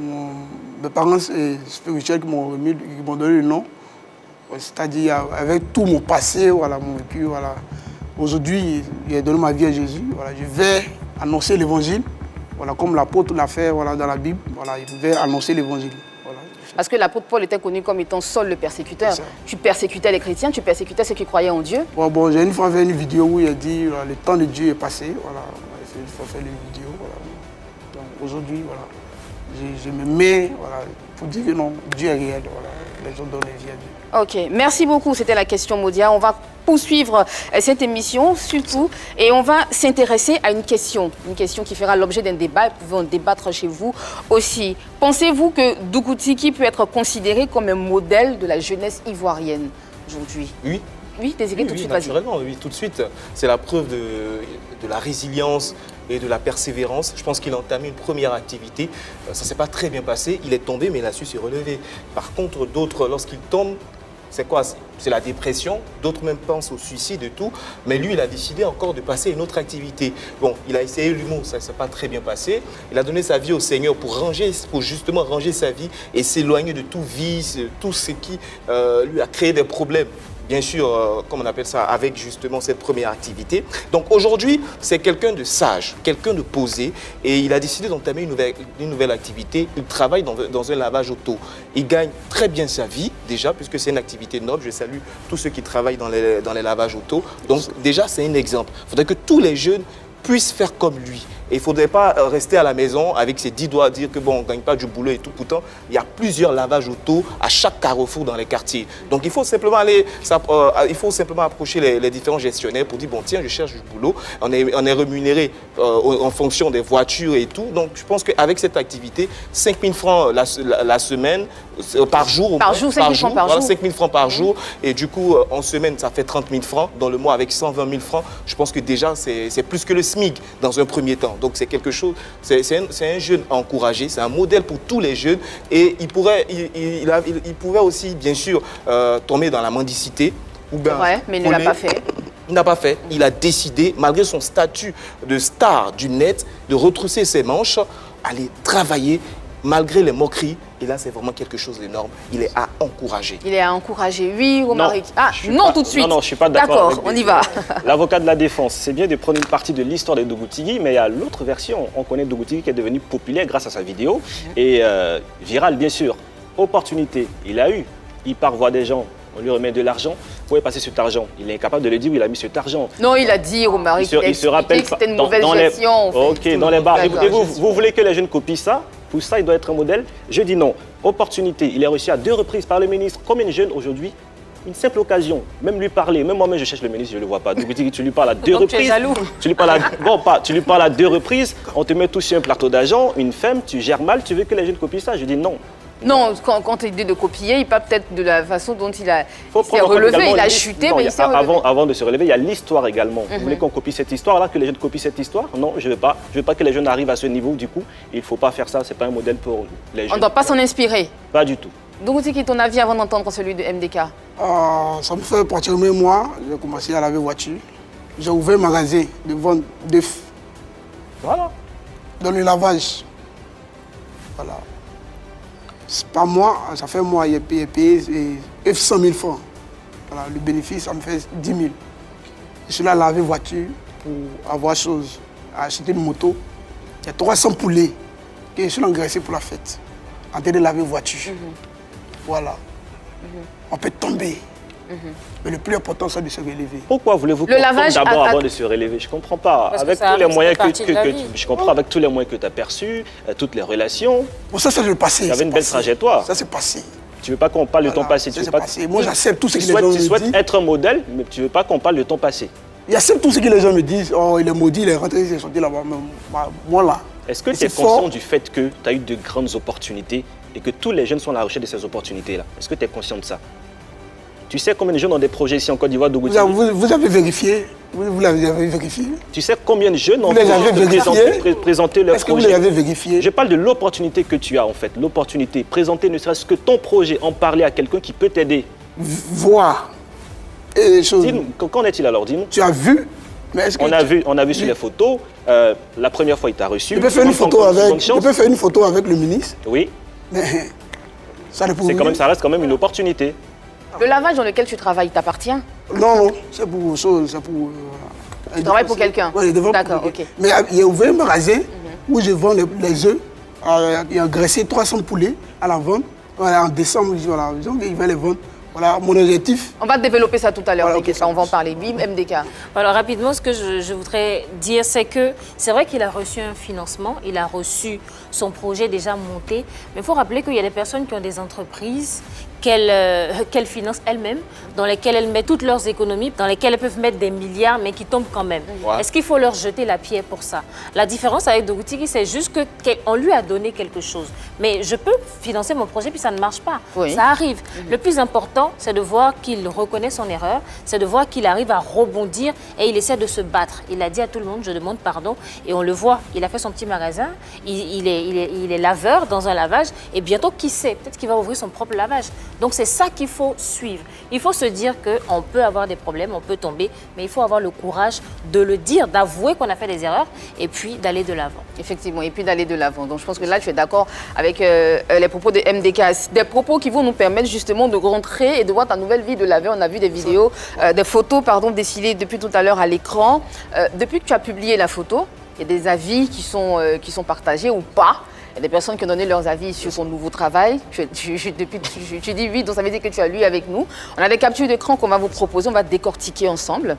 mes parents spirituels qui m'ont donné le nom. C'est-à-dire, avec tout mon passé, voilà, mon vécu, voilà. Aujourd'hui, j'ai donné ma vie à Jésus. Voilà, je vais annoncer l'évangile. Voilà, comme l'apôtre l'a fait voilà, dans la Bible. Voilà, je vais annoncer l'évangile. Voilà. Parce que l'apôtre Paul était connu comme étant Saul le persécuteur. Tu persécutais les chrétiens, tu persécutais ceux qui croyaient en Dieu. Bon, j'ai une fois fait une vidéo où il a dit voilà, le temps de Dieu est passé. Voilà, il faut faire les vidéos. Voilà. Donc aujourd'hui, voilà, je me mets voilà, pour dire que non, Dieu est réel. Voilà, les autres donnent la vie à Dieu. Ok, merci beaucoup. C'était la question Modia. On va poursuivre cette émission surtout et on va s'intéresser à une question qui fera l'objet d'un débat et vous pouvez en débattre chez vous aussi. Pensez-vous que Dougoutiki peut être considéré comme un modèle de la jeunesse ivoirienne aujourd'hui? Oui. Oui, Désiré, tout de suite, vas-y. Naturellement, oui, tout de suite. C'est la preuve de la résilience et de la persévérance. Je pense qu'il a entamé une première activité. Ça ne s'est pas très bien passé. Il est tombé, mais il a su se relever. Par contre, d'autres, lorsqu'ils tombent, c'est quoi? C'est la dépression. D'autres même pensent au suicide et tout. Mais lui, il a décidé encore de passer à une autre activité. Bon, il a essayé l'humour, ça ne s'est pas très bien passé. Il a donné sa vie au Seigneur pour justement ranger sa vie et s'éloigner de tout vice, tout ce qui lui a créé des problèmes. Bien sûr, comme on appelle ça, avec justement cette première activité. Donc aujourd'hui, c'est quelqu'un de sage, quelqu'un de posé, et il a décidé d'entamer une nouvelle activité. Il travaille dans un lavage auto. Il gagne très bien sa vie, déjà, puisque c'est une activité noble. Je salue tous ceux qui travaillent dans les lavages auto. Donc déjà, c'est un exemple. Il faudrait que tous les jeunes puissent faire comme lui. Et il ne faudrait pas rester à la maison avec ses 10 doigts à dire que bon, on ne gagne pas du boulot et tout. Pourtant, il y a plusieurs lavages auto à chaque carrefour dans les quartiers. Donc il faut simplement approcher les différents gestionnaires pour dire bon tiens, je cherche du boulot. On est rémunéré en fonction des voitures et tout. Donc je pense qu'avec cette activité, 5 000 francs la semaine, par jour. Par jour, 5 000 francs par voilà, jour. 5 000 francs par jour. Et du coup, en semaine, ça fait 30 000 francs. Dans le mois, avec 120 000 francs, je pense que déjà, c'est plus que le SMIC dans un premier temps. Donc c'est quelque chose, c'est un jeune à encourager, c'est un modèle pour tous les jeunes. Et il pourrait aussi, bien sûr, tomber dans la mendicité. Ouais, mais il ne l'a pas fait. Il n'a pas fait. Il a décidé, malgré son statut de star du net, de retrousser ses manches, aller travailler, malgré les moqueries. Et là, c'est vraiment quelque chose d'énorme. Il est à encourager. Il est à encourager. Oui, Romaric. Ah, je suis non, pas- tout de suite. Non, je ne suis pas d'accord. D'accord, on y va. L'avocat de la défense, c'est bien de prendre une partie de l'histoire de Dogo Tigui, mais il y a l'autre version. On connaît Dogo Tigui qui est devenu populaire grâce à sa vidéo et viral, bien sûr. Opportunité, il a eu. Il part voir des gens, on lui remet de l'argent. Où est passé cet argent? Il est incapable de le dire où il a mis cet argent. Non, il a dit, Romaric, Il se rappelle que c'était une pas. mauvaise gestion. Ok, dans les bars. D'accord, Et vous voulez que les jeunes copient ça? Pour ça, il doit être un modèle? Je dis non. Opportunité, il est reçu à 2 reprises par le ministre. Combien de jeunes aujourd'hui? Une simple occasion, même lui parler, même moi-même je cherche le ministre, je ne le vois pas. Donc tu lui parles à 2 Donc, reprises. tu es jaloux. Tu lui parles à, bon, pas, tu lui parles à 2 reprises, on te met tout sur un plateau d'argent, une femme, tu gères mal, tu veux que les jeunes copient ça? Je dis non. Non, quand il dit de copier, il parle peut-être de la façon dont il s'est prendre en compte relevé. également Il a chuté, non, mais il s'est relevé. avant de se relever, il y a l'histoire également. Vous voulez qu'on copie cette histoire-là, que les jeunes copient cette histoire? Non, je ne veux pas. Je ne veux pas que les jeunes arrivent à ce niveau. Du coup, il ne faut pas faire ça. Ce n'est pas un modèle pour les jeunes. On ne doit pas s'en inspirer. Pas du tout. Donc, c'est qui ton avis avant d'entendre celui de MDK? Ça me fait partir de moi. J'ai commencé à laver voiture. J'ai ouvert un magasin de vente d'œufs. Voilà. Dans le lavage. Voilà. C'est pas moi, ça fait moi, il a payé 100 000 francs. Voilà, le bénéfice, ça me fait 10 000. Je suis là à laver voiture pour avoir chose, à acheter une moto. Il y a 300 poulets que je suis engraissé pour la fête. En train de laver voiture. Voilà. On peut tomber. Mais le plus important, c'est de se relever. Pourquoi voulez-vous qu'on tombe d'abord avant de se relever? Je ne comprends pas. Avec tous les moyens je comprends, avec tous les moyens que tu as perçus, toutes les relations. Bon, ça, c'est le passé. Il y avait une belle trajectoire. Ça, c'est passé. Tu ne veux pas qu'on parle de ton passé? Ça, c'est passé. Moi, j'accepte tout ce que les gens me disent. Tu souhaites être un modèle, mais tu ne veux pas qu'on parle de ton passé. J'accepte tout ce que les gens me disent. Oh, il est maudit, il est rentré, il est sorti là-bas. Moi, là. Est-ce que tu es conscient du fait que tu as eu de grandes opportunités et que tous les jeunes sont à la recherche de ces opportunités-là? Est-ce que tu es conscient de ça? Tu sais combien de jeunes ont des projets ici en Côte d'Ivoire, Dogo Tigui? Vous avez vérifié? Vous l'avez vérifié? Tu sais combien de jeunes ont présenté leur projet? Est-ce que vous les avez vérifié? Je parle de l'opportunité que tu as en fait. L'opportunité, présenter ne serait-ce que ton projet, en parler à quelqu'un qui peut t'aider. Voir. Et les choses. Qu'en est-il alors? Dis-nous. Tu as vu? On a vu sur les photos. La première fois, il t'a reçu. Je peux faire une photo avec le ministre. Oui. Mais ça ne peut pas. Ça reste quand même une opportunité. Le lavage dans lequel tu travailles t'appartient? Non, c'est pour chose. Tu travailles pour quelqu'un? Oui, d'accord, ok. Mais il a ouvert un magasin où je vends les œufs. Il a graissé 300 poulets à la vente. Voilà, en décembre, voilà, il va les vendre. Voilà mon objectif. On va développer ça tout à l'heure, voilà, okay, on va en parler. Bim, MDK. Alors rapidement, ce que je voudrais dire, c'est que c'est vrai qu'il a reçu un financement, il a reçu son projet déjà monté, mais il faut rappeler qu'il y a des personnes qui ont des entreprises qu'elles financent elles-mêmes, dans lesquelles elles mettent toutes leurs économies, dans lesquelles elles peuvent mettre des milliards, mais qui tombent quand même. Ouais. Est-ce qu'il faut leur jeter la pierre pour ça? La différence avec Dogo Tigui, c'est juste qu'on lui a donné quelque chose. Mais je peux financer mon projet, puis ça ne marche pas. Oui. Ça arrive. Le plus important, c'est de voir qu'il reconnaît son erreur, c'est de voir qu'il arrive à rebondir et il essaie de se battre. Il a dit à tout le monde, je demande pardon, et on le voit. Il a fait son petit magasin, il est laveur dans un lavage, et bientôt, qui sait, peut-être qu'il va ouvrir son propre lavage. Donc c'est ça qu'il faut suivre. Il faut se dire qu'on peut avoir des problèmes, on peut tomber, mais il faut avoir le courage de le dire, d'avouer qu'on a fait des erreurs et puis d'aller de l'avant. Effectivement, et puis d'aller de l'avant. Donc je pense que là, tu es d'accord avec les propos de MDK. Des propos qui vont nous permettre justement de rentrer et de voir ta nouvelle vie de laveur. On a vu des vidéos, des photos, pardon, défilées depuis tout à l'heure à l'écran. Depuis que tu as publié la photo, il y a des avis qui sont partagés ou pas. Il y a des personnes qui ont donné leurs avis sur son nouveau travail. Tu dis oui, donc ça veut dire que tu as lu avec nous. On a des captures d'écran qu'on va vous proposer, on va décortiquer ensemble.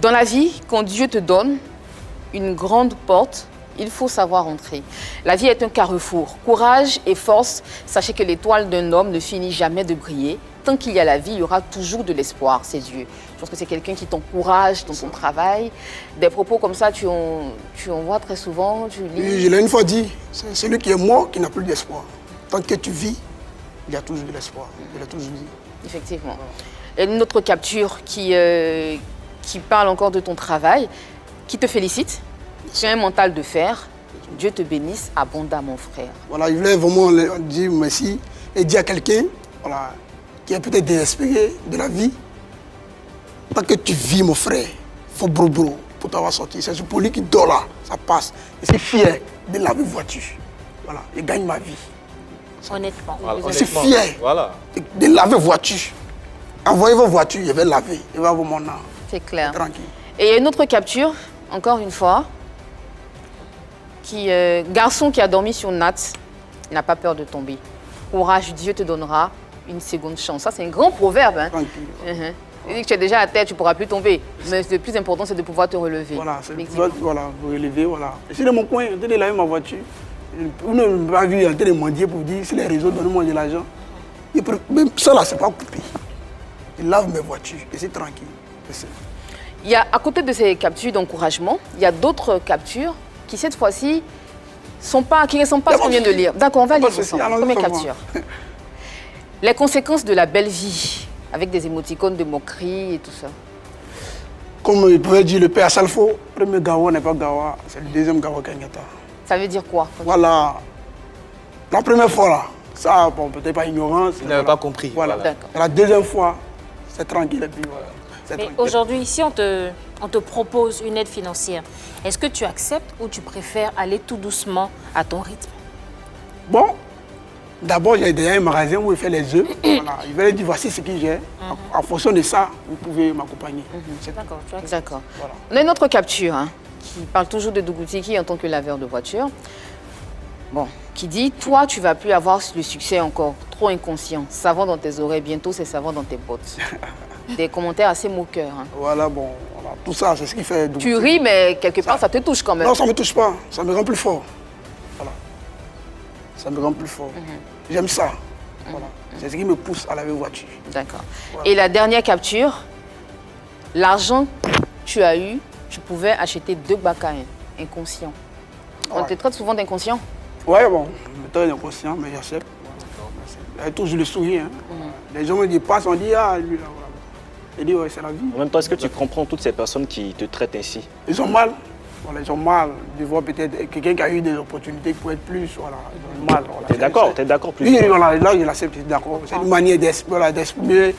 Dans la vie, quand Dieu te donne, une grande porte, il faut savoir entrer. La vie est un carrefour. Courage et force, sachez que l'étoile d'un homme ne finit jamais de briller. Tant qu'il y a la vie, il y aura toujours de l'espoir, ses yeux. Je pense que c'est quelqu'un qui t'encourage dans ton travail. Des propos comme ça, tu en vois très souvent, tu lis. Oui, je l'ai une fois dit, c'est celui qui est mort qui n'a plus d'espoir. Tant que tu vis, il y a toujours de l'espoir. Je l'ai toujours dit. Effectivement. Et une autre capture qui parle encore de ton travail, qui te félicite. Tu as un mental de fer. Dieu te bénisse abondamment, mon frère. Voilà, je voulais vraiment dire merci et dire à quelqu'un voilà, qui est peut-être désespéré de la vie. Tant que tu vis, mon frère, il faut bro pour t'avoir sorti. C'est ce poli qui dort là, ça passe. Et c'est fier de laver voiture. Voilà, il gagne ma vie. Honnêtement. Voilà, Je suis fier voilà. de laver voiture. Envoyez vos voitures, je vais laver. Je vais avoir mon âme. C'est clair. Tranquille. Et il y a une autre capture, encore une fois, garçon qui a dormi sur Nat n'a pas peur de tomber. Courage, Dieu te donnera une seconde chance. Ça, c'est un grand proverbe. Hein? Tranquille. Il dit que tu es déjà à terre, tu ne pourras plus tomber. Mais le plus important, c'est de pouvoir te relever. Voilà, c'est voilà, vous relever, voilà. Je suis dans mon coin, en train de laver ma voiture. Vous ne m'avez pas vu en train de mendier pour dire si les réseaux donnent moi de l'argent. Même ça là, c'est pas coupé. Je lave mes voitures et c'est tranquille. Il y a, à côté de ces captures d'encouragement, il y a d'autres captures qui, cette fois-ci, qui ne sont pas ce qu'on vient de lire. D'accord, on va lire ensemble. Première capture. Les conséquences de la belle vie, avec des émoticônes de moquerie et tout ça. Comme il pouvait dire le père Salfo, le premier Gawa n'est pas Gawa, c'est le deuxième Gawa Kenyata. Ça veut dire quoi? Voilà. La première fois, là, ça, bon, peut-être pas ignorance. Il n'avait pas compris. Voilà. Voilà. La deuxième fois, c'est tranquille et puis voilà. Mais aujourd'hui, si on te propose une aide financière, est-ce que tu acceptes ou tu préfères aller tout doucement à ton rythme? Bon, d'abord, j'ai déjà un magasin où il fait les œufs. Voilà. Il va dire voici ce que j'ai. En fonction de ça, vous pouvez m'accompagner. D'accord, tu acceptes. D'accord. Voilà. On a une autre capture qui parle toujours de Dougoutiki en tant que laveur de voiture. Bon, qui dit, toi, tu vas plus avoir le succès encore, trop inconscient. Savon dans tes oreilles, bientôt c'est savon dans tes bottes. Des commentaires assez moqueurs. Voilà, bon, voilà. Tout ça, c'est ce qui fait... Tu ris, mais quelque part, ça te touche quand même. Non, ça ne me touche pas. Ça me rend plus fort. Voilà. Ça me rend plus fort. J'aime ça. Voilà. C'est ce qui me pousse à laver voiture. D'accord. Voilà. Et la dernière capture, l'argent que tu as eu, tu pouvais acheter 2 bakaïens inconscients. On te traite souvent d'inconscient? Ouais, bon, le temps est inconscient, mais j'accepte. Il y a toujours le sourire. Les gens me disent, passe, on dit, ah, lui, là, voilà. Je dis, ouais, c'est la vie. En même temps, est-ce que tu comprends toutes ces personnes qui te traitent ainsi? Ils ont mal. Voilà, ils ont mal de voir peut-être quelqu'un qui a eu des opportunités pour être plus. Voilà, ils ont mal. Voilà. T'es d'accord? T'es d'accord plus? Oui, voilà, là, je l'accepte, je suis d'accord. C'est une manière d'exprimer.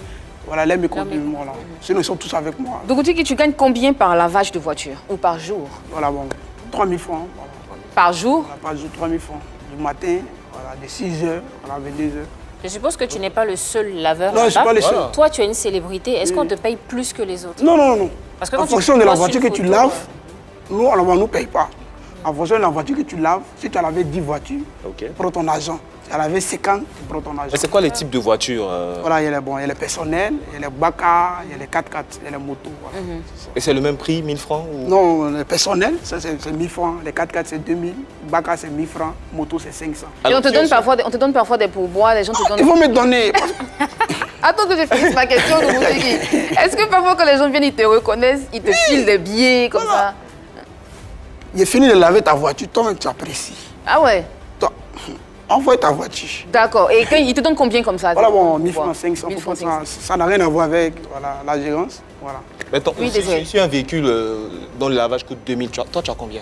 Voilà, les mécontenus. Voilà. Sinon, ils sont tous avec moi. Dougoutiki, tu gagnes combien par lavage de voiture ou par jour? Voilà, bon, 3 000 francs. Voilà. Par jour? Voilà, par jour, 3 000 francs. Du matin, voilà, de 6 h à 22 h. Je suppose que tu n'es pas le seul laveur. Non, je ne suis pas le seul. Voilà. Toi, tu es une célébrité. Est-ce qu'on te paye plus que les autres? Non, non, non. Parce que En quand tu fonction de la postes voiture une que tu photo, laves, nous, on ne nous paye pas. En fonction de la voiture que tu laves, si tu as lavé 10 voitures, Ok. tu prends ton argent. Si tu as lavé 50, tu prends ton argent. Mais c'est quoi les types de voitures Voilà, il y a les, bon, il y a les personnels, il y a les baka, il y a les 4x4, il y a les motos. Voilà. Et c'est le même prix, 1000 francs ou... Non, les personnels, c'est 1000 francs. Les 4x4, c'est 2000. Baka, c'est 1000 francs. Moto, c'est 500. Et on te donne parfois des pourboires, les gens te donnent... Ils vont me donner. Attends que je finisse ma question, Dougoutiki. Est-ce que parfois quand les gens viennent, ils te reconnaissent, ils te filent des billets comme ça? J'ai fini de laver ta voiture, toi-même tu apprécies. Ah ouais? Toi, envoie ta voiture. D'accord. Et quand ils te donnent combien comme ça? Voilà, bon, 1000 francs, 500. 1000 francs, 500. Ça n'a rien à voir avec voilà, la gérance. Voilà. Mais attends, Oui, désolé. si un véhicule dont le lavage coûte 2000, toi tu as combien?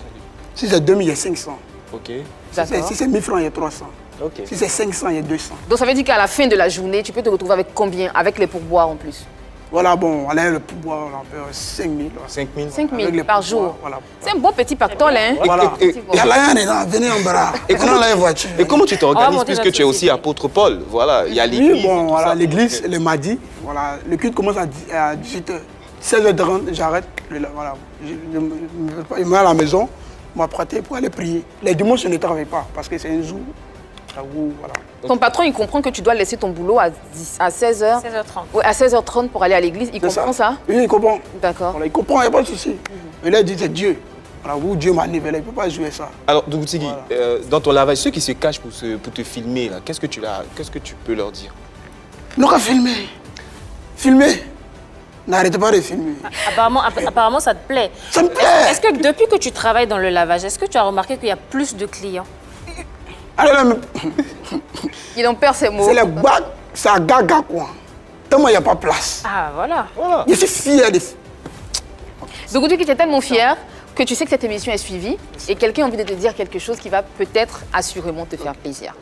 Si c'est 2000, il y a 500. Ok. Si c'est 1000 francs, il y a 300. Ok. Si c'est 500, il y a 200. Donc ça veut dire qu'à la fin de la journée, tu peux te retrouver avec combien? Avec les pourboires en plus? Voilà, bon, on a le pouvoir, on a 5000. 5000. 5000 par jour. Voilà. C'est un beau petit pactole, hein? Voilà. Et- Il y a l'ayant dedans, venez en bras. Et comment la voiture? Et comment tu t'organises monter puisque notre tu es aussi société. apôtre Paul? Voilà, il y a l'église. Oui, bon, tout voilà, ça. l'église, le mardi, voilà, le culte commence à 18h. 16h30, j'arrête. Voilà, je me mets à la maison, m'apprêter pour aller prier. Les dimanches, je ne travaille pas parce que c'est un jour où, voilà. Ton patron, il comprend que tu dois laisser ton boulot à 16h. 16h30. Oui, à 16h30 pour aller à l'église. Il C'est comprend ça? Oui, il comprend. D'accord. Voilà, il comprend, il n'y a pas de souci. Mais là, il dit, c'est Dieu. Voilà, où Dieu m'a nivelé, il ne peut pas jouer ça. Alors, Dougoutigui, Voilà. dans ton lavage, ceux qui se cachent pour te filmer, qu'est-ce que tu peux leur dire? Non, qu'à filmer. Filmer. N'arrêtez pas de filmer. Apparemment, ça te plaît. Ça me plaît. Est-ce que depuis que tu travailles dans le lavage, est-ce que tu as remarqué qu'il y a plus de clients? Allez, là, Il en perd ses mots. c'est les bacs, c'est à gaga, quoi. Tellement il n'y a pas place. Ah, voilà. Je suis fier de... Dougoutigui, tu es tellement fier que tu sais que cette émission est suivie et quelqu'un a envie de te dire quelque chose qui va peut-être assurément te faire plaisir.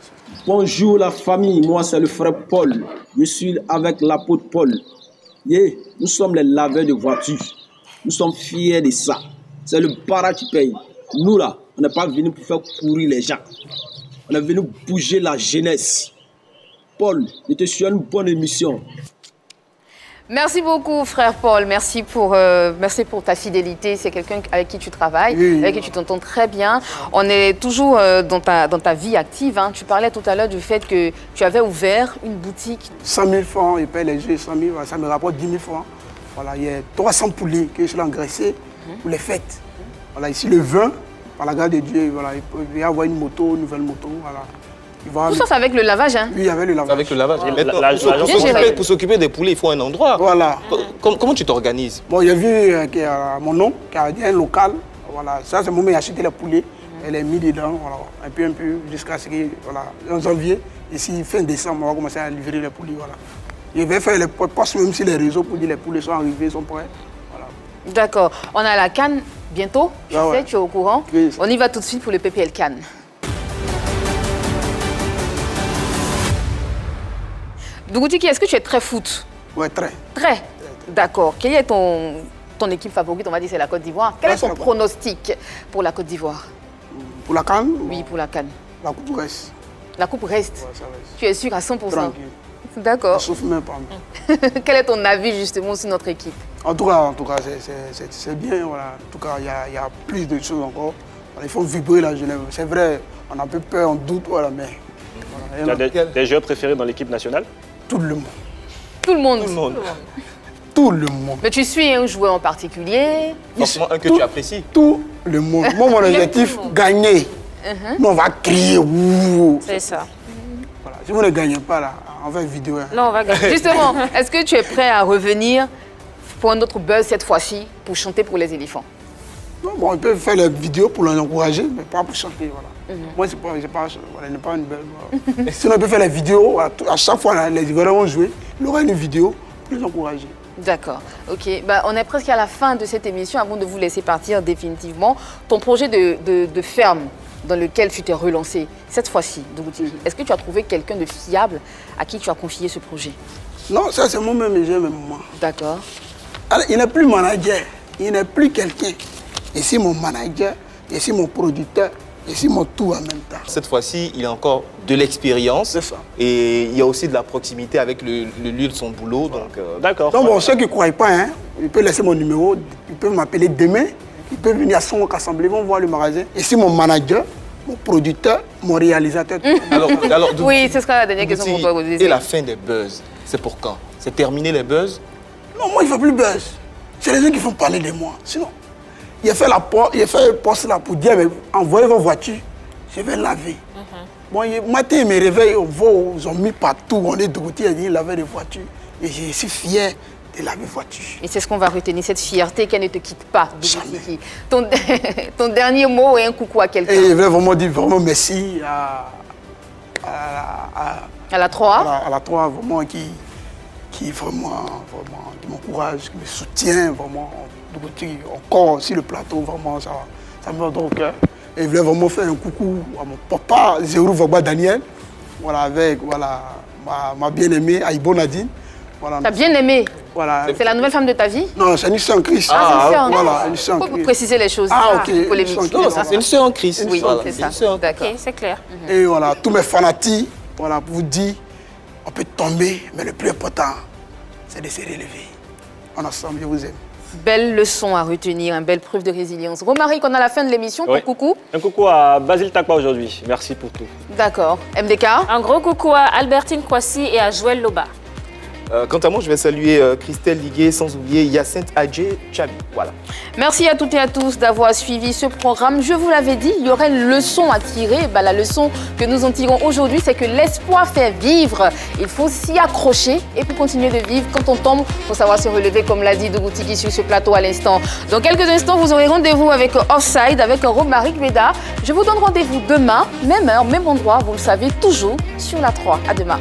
Bonjour la famille, moi c'est le frère Paul. Je suis avec l'apôtre Paul. Yeah, nous sommes les laveurs de voitures. Nous sommes fiers de ça. C'est le para qui paye. Nous là, on n'est pas venus pour faire courir les gens. On est venu bouger la jeunesse. Paul, je te souhaite une bonne émission. Merci beaucoup, frère Paul. Merci pour ta fidélité. C'est quelqu'un avec qui tu travailles, Oui. avec qui tu t'entends très bien. On est toujours dans ta vie active. Hein. Tu parlais tout à l'heure du fait que tu avais ouvert une boutique. 100 000 francs, il paye les jeux 100 000, ça me rapporte 10 000 francs. Voilà, il y a 300 poulets que je suis engraissé pour les fêtes. Voilà, ici le vin, par la grâce de Dieu, voilà, il peut y avoir une moto, une nouvelle moto. Voilà. Il va Tout ça, c'est avec le lavage. Hein. Oui, avec le lavage. Avec le lavage. Wow. Maintenant, L'agence- pour s'occuper des poulets, il faut un endroit. Voilà. Comment tu t'organises? Bon, j'ai vu qu'il y a mon nom, qui a un local. Voilà, ça, c'est le moment où j'ai acheté les poulets. Elle est mis dedans, voilà, un peu, jusqu'à ce que, voilà, en janvier, ici, fin décembre, on va commencer à livrer les poulets. Voilà. Je vais faire les postes même sur les réseaux pour dire que les poulets sont arrivés, sont prêts. Voilà. D'accord. On a la canne bientôt. Je Ah sais, ouais. tu es au courant. Oui. On y va tout de suite pour le PPL Cannes. Dougoutigui, est-ce que tu es très foot? Ouais, très. Très. D'accord. Quelle est ton équipe favorite? On va dire c'est la Côte d'Ivoire. Quel Ouais, est ton c'est la- pronostic pour la Côte d'Ivoire? Pour la canne, Oui, pour la Cannes. la coupe reste. La coupe reste. Ouais, ça reste. Tu es sûr à 100%? Tranquille. D'accord. Sauf même pas. Quel est ton avis justement sur notre équipe? En tout cas, c'est bien. Voilà. En tout cas, il y a plus de choses encore. Voilà, il faut vibrer la jeunesse. C'est vrai, on a un peu peur, on doute, voilà, mais voilà, Tu as des joueurs préférés dans l'équipe nationale? tout le monde. Tout le monde. Tout le monde. Tout le monde. Mais tu suis un joueur en particulier? Forcément, un que tu apprécies. Tout le monde. Moi, mon objectif, gagner. Nous, on va crier. Ouh. C'est ça. Voilà. Si vous ne gagnez pas, là, on va une vidéo. Hein. Non, on va gagner. Justement, est-ce que tu es prêt à revenir pour un autre buzz cette fois-ci, pour chanter pour les éléphants? Non, bon, on peut faire les vidéos pour l'encourager, mais pas pour chanter. Voilà. Moi, c'est pas voilà, pas une belle. Voilà. Sinon, on peut faire les vidéos. Voilà, à chaque fois, là, les Ivoiriens vont jouer. Il y aura une vidéo pour les encourager. D'accord, ok. Bah, on est presque à la fin de cette émission avant de vous laisser partir définitivement. Ton projet de ferme dans lequel tu t'es relancé, cette fois-ci, Dougoutigui, est-ce que tu as trouvé quelqu'un de fiable à qui tu as confié ce projet? Non, ça, c'est moi-même et j'ai même moi. D'accord. Alors, il n'est plus manager, il n'est plus quelqu'un. Ici, mon manager, ici, mon producteur, ici, mon tout en même temps. Cette fois-ci, il a encore de l'expérience. C'est ça. Et il y a aussi de la proximité avec le lieu de son boulot. Donc, D'accord. Donc, bon, ceux qui ne croient pas, hein, ils peuvent laisser mon numéro, ils peuvent m'appeler demain, ils peuvent venir à son assemblée, ils vont voir le magasin. Ici, mon manager, mon producteur, mon réalisateur. alors, Oui, ce sera la dernière question pour toi, Dougoutigui, et la fin des buzz, c'est pour quand? C'est terminé les buzz? Non, moi, il ne fait plus buzz. C'est les gens qui font parler de moi. Sinon, il a fait un poste là pour dire, mais envoyez vos voitures, je vais laver. Bon, le matin, il me réveille, ils ont mis partout, on est Dougoutigui, il lavait les voitures. Et je suis fier de laver les voitures. Et c'est ce qu'on va retenir, cette fierté qu'elle ne te quitte pas, Dougoutigui. Ton dernier mot et un coucou à quelqu'un. Et je voulais vraiment dire vraiment merci À la 3. à la 3, vraiment, qui vraiment, qui m'encourage, qui me soutient, vraiment. Dougoutigui, encore sur le plateau, vraiment, ça me va dans le cœur. Et je voulais vraiment faire un coucou à mon papa, Zéorou Vagba Daniel, voilà, avec voilà, ma bien-aimée, Aïbo Nadine. Voilà. T'as bien aimé? Voilà. C'est la nouvelle femme de ta vie? Non, c'est une sœur en Christ. Ah, c'est une sœur en Voilà, Christ. une sœur en Faut Christ. préciser les choses. Ah, ok. Polémique. Une sœur en Christ. C'est une sœur en Christ. Oui, Voilà, c'est une ça. sœur en- D'accord. Ok, c'est clair. Et voilà, tous mes fanatiques, voilà, pour vous dire, on peut tomber, mais le plus important, c'est de se relever. En ensemble, je vous aime. Belle leçon à retenir, une belle preuve de résilience. Romaric, on a la fin de l'émission. Oui. Ton coucou. Un coucou à Basile Takwa aujourd'hui. Merci pour tout. D'accord. MDK. Un gros coucou à Albertine Kwasi et à Joël Loba. Quant à moi, je vais saluer Christelle Liguet, sans oublier Yacinthe Adjé Chabi. Voilà. Merci à toutes et à tous d'avoir suivi ce programme. Je vous l'avais dit, il y aurait une leçon à tirer. La leçon que nous en tirons aujourd'hui, c'est que l'espoir fait vivre. Il faut s'y accrocher et pour continuer de vivre, quand on tombe, il faut savoir se relever, comme l'a dit Dougou Tigui sur ce plateau à l'instant. Dans quelques instants, vous aurez rendez-vous avec Offside, avec Romaric Beda. Je vous donne rendez-vous demain, même heure, même endroit, vous le savez, toujours sur la 3. À demain.